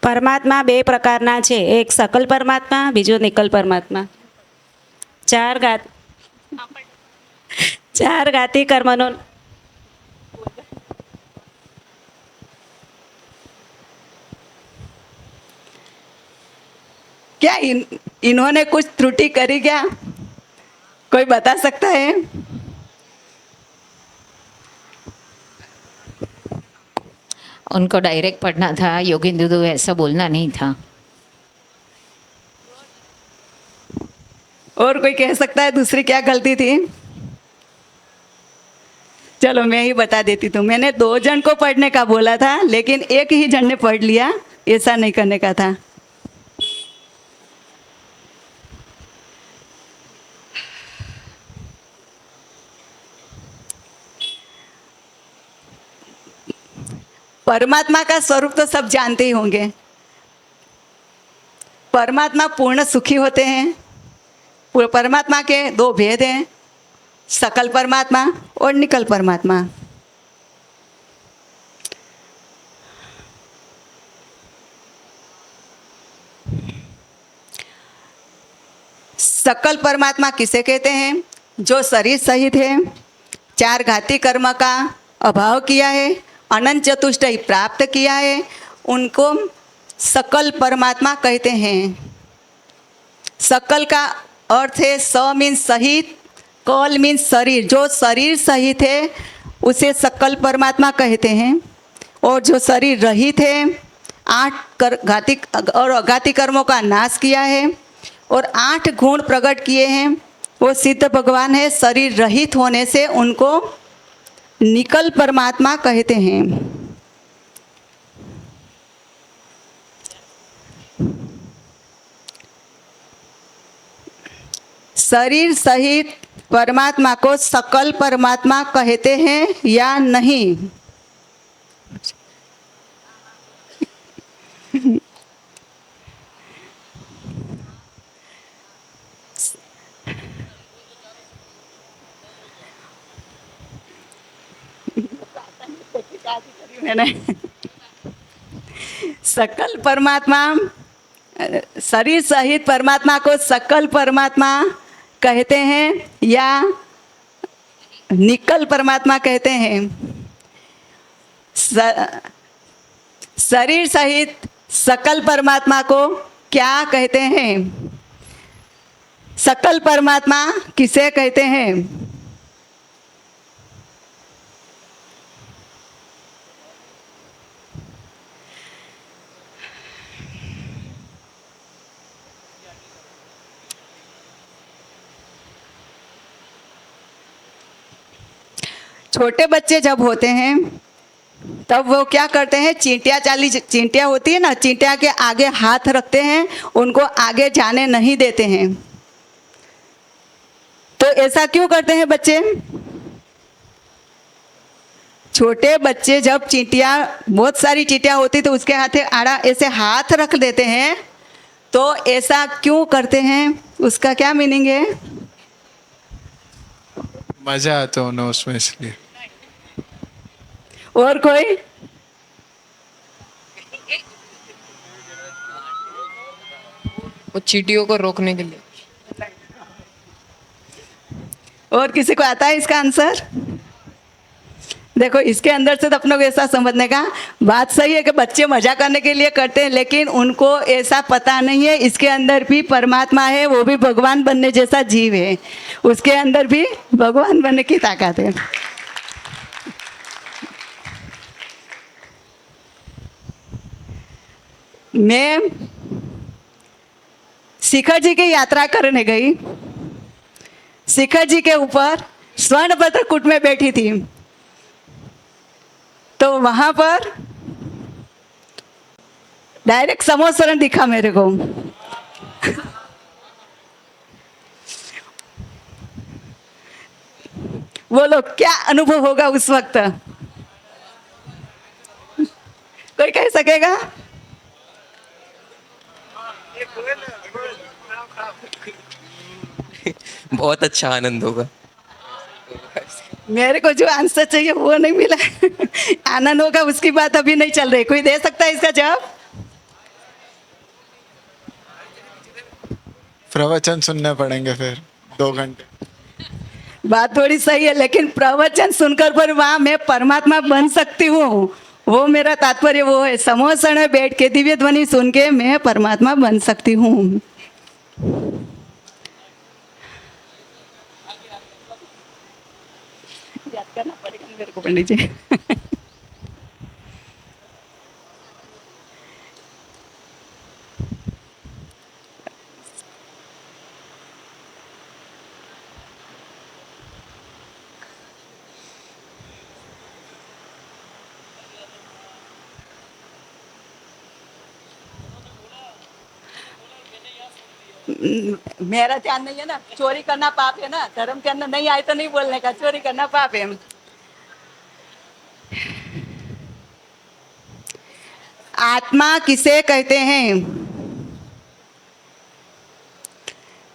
પરમાત્મા 2 પ્રકારના છે, એક સકલ પરમાત્મા, બીજો નિકલ પરમાત્મા. ચાર ગાતી કર્મનો क्या इन्होंने कुछ त्रुटि करी क्या? कोई बता सकता है? उनको डायरेक्ट पढ़ना था, योगिंदु ऐसा बोलना नहीं था। और कोई कह सकता है दूसरी क्या गलती थी? चलो मैं ही बता देती हूँ। मैंने 2 जन को पढ़ने का बोला था, लेकिन एक ही जन ने पढ़ लिया। ऐसा नहीं करने का था। परमात्मा का स्वरूप तो सब जानते ही होंगे। परमात्मा पूर्ण सुखी होते हैं। परमात्मा के 2 भेद हैं, सकल परमात्मा और निकल परमात्मा। सकल परमात्मा किसे कहते हैं? जो शरीर सहित है, 4 घाती कर्म का अभाव किया है, अनंत चतुष्टय प्राप्त किया है, उनको सकल परमात्मा कहते हैं। सकल का अर्थ है स मीन्स सहित, कल मीन्स शरीर। जो शरीर सहित है उसे सकल परमात्मा कहते हैं। और जो शरीर रहित है, 8 घाती और अघाती कर्मों का नाश किया है और 8 गुण प्रकट किए हैं, वो सिद्ध भगवान है। शरीर रहित होने से उनको निकल परमात्मा कहते हैं। शरीर सहित परमात्मा को सकल परमात्मा कहते हैं या नहीं? मैंने सकल परमात्मा, शरीर सहित परमात्मा को सकल परमात्मा कहते हैं या निकल परमात्मा कहते हैं? शरीर सहित सकल परमात्मा को क्या कहते हैं? सकल परमात्मा किसे कहते हैं? छोटे बच्चे जब होते हैं तब वो क्या करते हैं, चींटियाँ होती है ना, चींटियाँ के आगे हाथ रखते हैं, उनको आगे जाने नहीं देते हैं। तो ऐसा क्यों करते हैं बच्चे? छोटे बच्चे जब बहुत सारी चींटियाँ होती तो उसके हाथे आड़ा ऐसे हाथ रख देते हैं, तो ऐसा क्यों करते हैं? उसका क्या मीनिंग है? मजा आता है ना उसमें, इसलिए। और कोई? वो चींटियों को रोकने के लिए। और किसी को आता है इसका आंसर? देखो, इसके अंदर से तो अपनों को ऐसा समझने का बात सही है कि बच्चे मजा करने के लिए करते हैं, लेकिन उनको ऐसा पता नहीं है इसके अंदर भी परमात्मा है, वो भी भगवान बनने जैसा जीव है, उसके अंदर भी भगवान बनने की ताकत है। मैं शिखर जी की यात्रा करने गई। शिखर जी के ऊपर स्वर्णपत्र कूट में बैठी थी, तो वहां पर डायरेक्ट समोसरण दिखा मेरे को। बोलो क्या अनुभव होगा उस वक्त? कोई कह सकेगा? बहुत अच्छा आनंद होगा। मेरे को जो आंसर चाहिए वो नहीं मिला। आनंद होगा उसकी बात अभी नहीं चल रही। कोई दे सकता है इसका जवाब? प्रवचन सुनने पड़ेंगे फिर 2 घंटे। बात थोड़ी सही है, लेकिन प्रवचन सुनकर पर वहाँ मैं परमात्मा बन सकती हूँ, वो मेरा तात्पर्य वो है। समोसण में बैठ के दिव्य ध्वनि सुन के मैं परमात्मा बन सकती हूँ। याद करना पड़ेगा मेरे को पंडित जी। मेरा ध्यान नहीं है ना, चोरी करना पाप है ना, धर्म के अंदर नहीं आए तो नहीं बोलने का, चोरी करना पाप है। आत्मा किसे कहते हैं?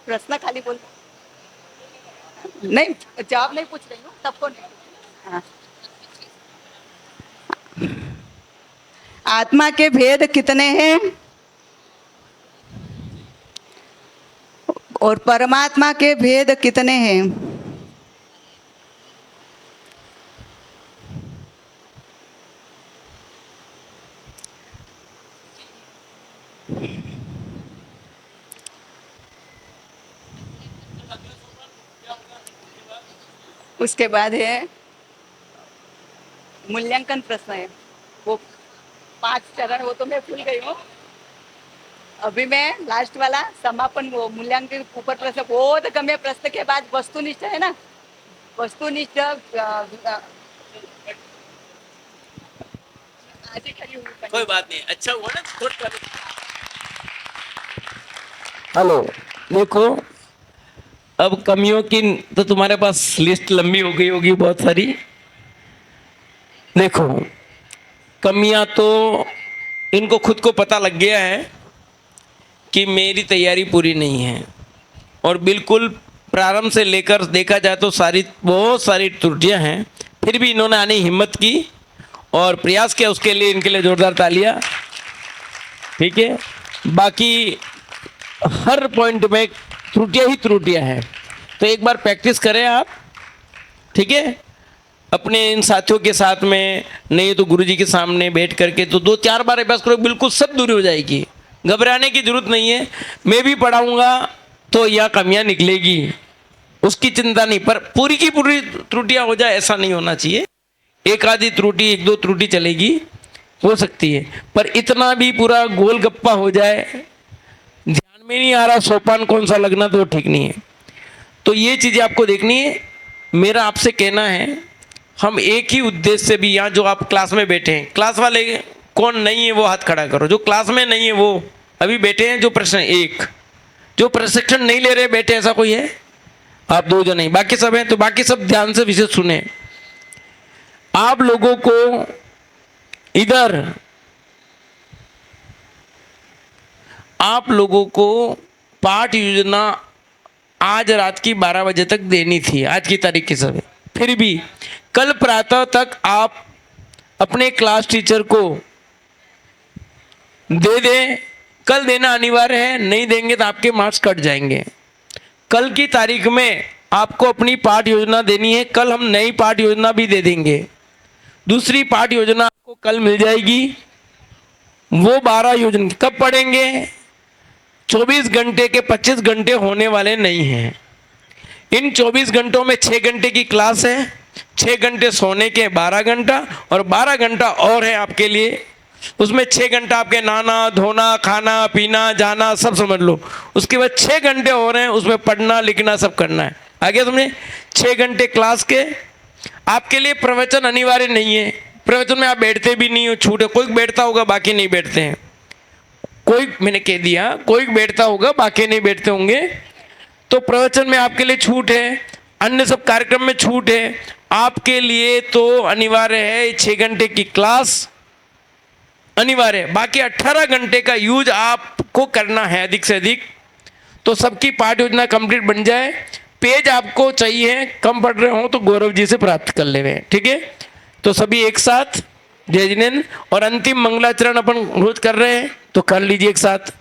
प्रश्न खाली बोल, नहीं जवाब नहीं पूछ रही हूँ, सबको नहीं। हाँ। आत्मा के भेद कितने हैं और परमात्मा के भेद कितने हैं? उसके बाद है मूल्यांकन प्रश्न है, वो 5 चरण, वो तो मैं भूल गई हूँ। अभी मैं लास्ट वाला समापन, वो मूल्यांकन ऊपर प्रश्न, बहुत गम्य प्रश्न के बाद वस्तुनिष्ठ है ना, वस्तुनिष्ठ कोई बात नहीं, अच्छा हुआ ना थोड़ा। हेलो, देखो अब कमियों की तो तुम्हारे पास लिस्ट लंबी हो गई होगी बहुत सारी। देखो कमियां तो इनको खुद को पता लग गया है कि मेरी तैयारी पूरी नहीं है, और बिल्कुल प्रारंभ से लेकर देखा जाए तो बहुत सारी त्रुटियां हैं, फिर भी इन्होंने आने की हिम्मत की और प्रयास किया, उसके लिए इनके लिए जोरदार तालियां। ठीक है, बाकी हर पॉइंट में त्रुटियां ही त्रुटियां हैं, तो एक बार प्रैक्टिस करें आप। ठीक है, अपने इन साथियों के साथ में, नहीं तो गुरुजी के सामने बैठ करके तो 2-4 बार अभ्यास करो, बिल्कुल सब दूरी हो जाएगी। घबराने की जरूरत नहीं है। मैं भी पढ़ाऊंगा तो यह कमियां निकलेगी, उसकी चिंता नहीं, पर पूरी की पूरी त्रुटियां हो जाए ऐसा नहीं होना चाहिए। एक आधी त्रुटि, 1-2 त्रुटि चलेगी, हो सकती है, पर इतना भी पूरा गोलगप्पा हो जाए, ध्यान में नहीं आ रहा सोपान कौन सा लगना, तो ठीक नहीं है। तो ये चीज़ें आपको देखनी है। मेरा आपसे कहना है, हम एक ही उद्देश्य से भी, यहाँ जो आप क्लास में बैठे हैं, क्लास वाले कौन नहीं है वो हाथ खड़ा करो, जो क्लास में नहीं है वो अभी बैठे हैं, जो प्रश्न एक, जो प्रशिक्षण नहीं ले रहे बैठे, ऐसा कोई है? आप 2 जन नहीं, बाकी सब हैं, तो बाकी सब ध्यान से विषय सुने। आप लोगों को इधर, आप लोगों को पाठ योजना आज रात की 12 बजे तक देनी थी, आज की तारीख के समय। फिर भी कल प्रातः तक आप अपने क्लास टीचर को दे दें। कल देना अनिवार्य है, नहीं देंगे तो आपके मार्क्स कट जाएंगे। कल की तारीख में आपको अपनी पाठ योजना देनी है। कल हम नई पाठ योजना भी दे देंगे। दूसरी पाठ योजना आपको कल मिल जाएगी। वो 12 योजना कब पढ़ेंगे? 24 घंटे के 25 घंटे होने वाले नहीं हैं। इन 24 घंटों में 6 घंटे की क्लास है, 6 घंटे सोने के 12 घंटा, और 12 घंटा और है आपके लिए। उसमें 6 घंटा आपके नहाना धोना खाना पीना जाना सब समझ लो। उसके बाद 6 घंटे हो रहे हैं, उसमें पढ़ना लिखना सब करना है। आगे समझे? 6 घंटे क्लास के आपके लिए प्रवचन अनिवार्य नहीं है। प्रवचन में आप बैठते भी नहीं हो, छूट है। कोई बैठता होगा बाकी नहीं बैठते हैं, कोई, मैंने कह दिया, कोई बैठता होगा बाकी नहीं बैठते होंगे। तो प्रवचन में आपके लिए छूट है, अन्य सब कार्यक्रम में छूट है। आपके लिए तो अनिवार्य है 6 घंटे की क्लास अनिवार्य है, बाकी 18 घंटे का यूज आपको करना है अधिक से अधिक। तो सबकी पाठ योजना कंप्लीट बन जाए। पेज आपको चाहिए, कम पढ़ रहे हो तो गौरव जी से प्राप्त कर ले रहे, ठीक है? तो सभी एक साथ जय जिनेन्द्र। और अंतिम मंगलाचरण अपन रोज कर रहे हैं, तो कर लीजिए एक साथ।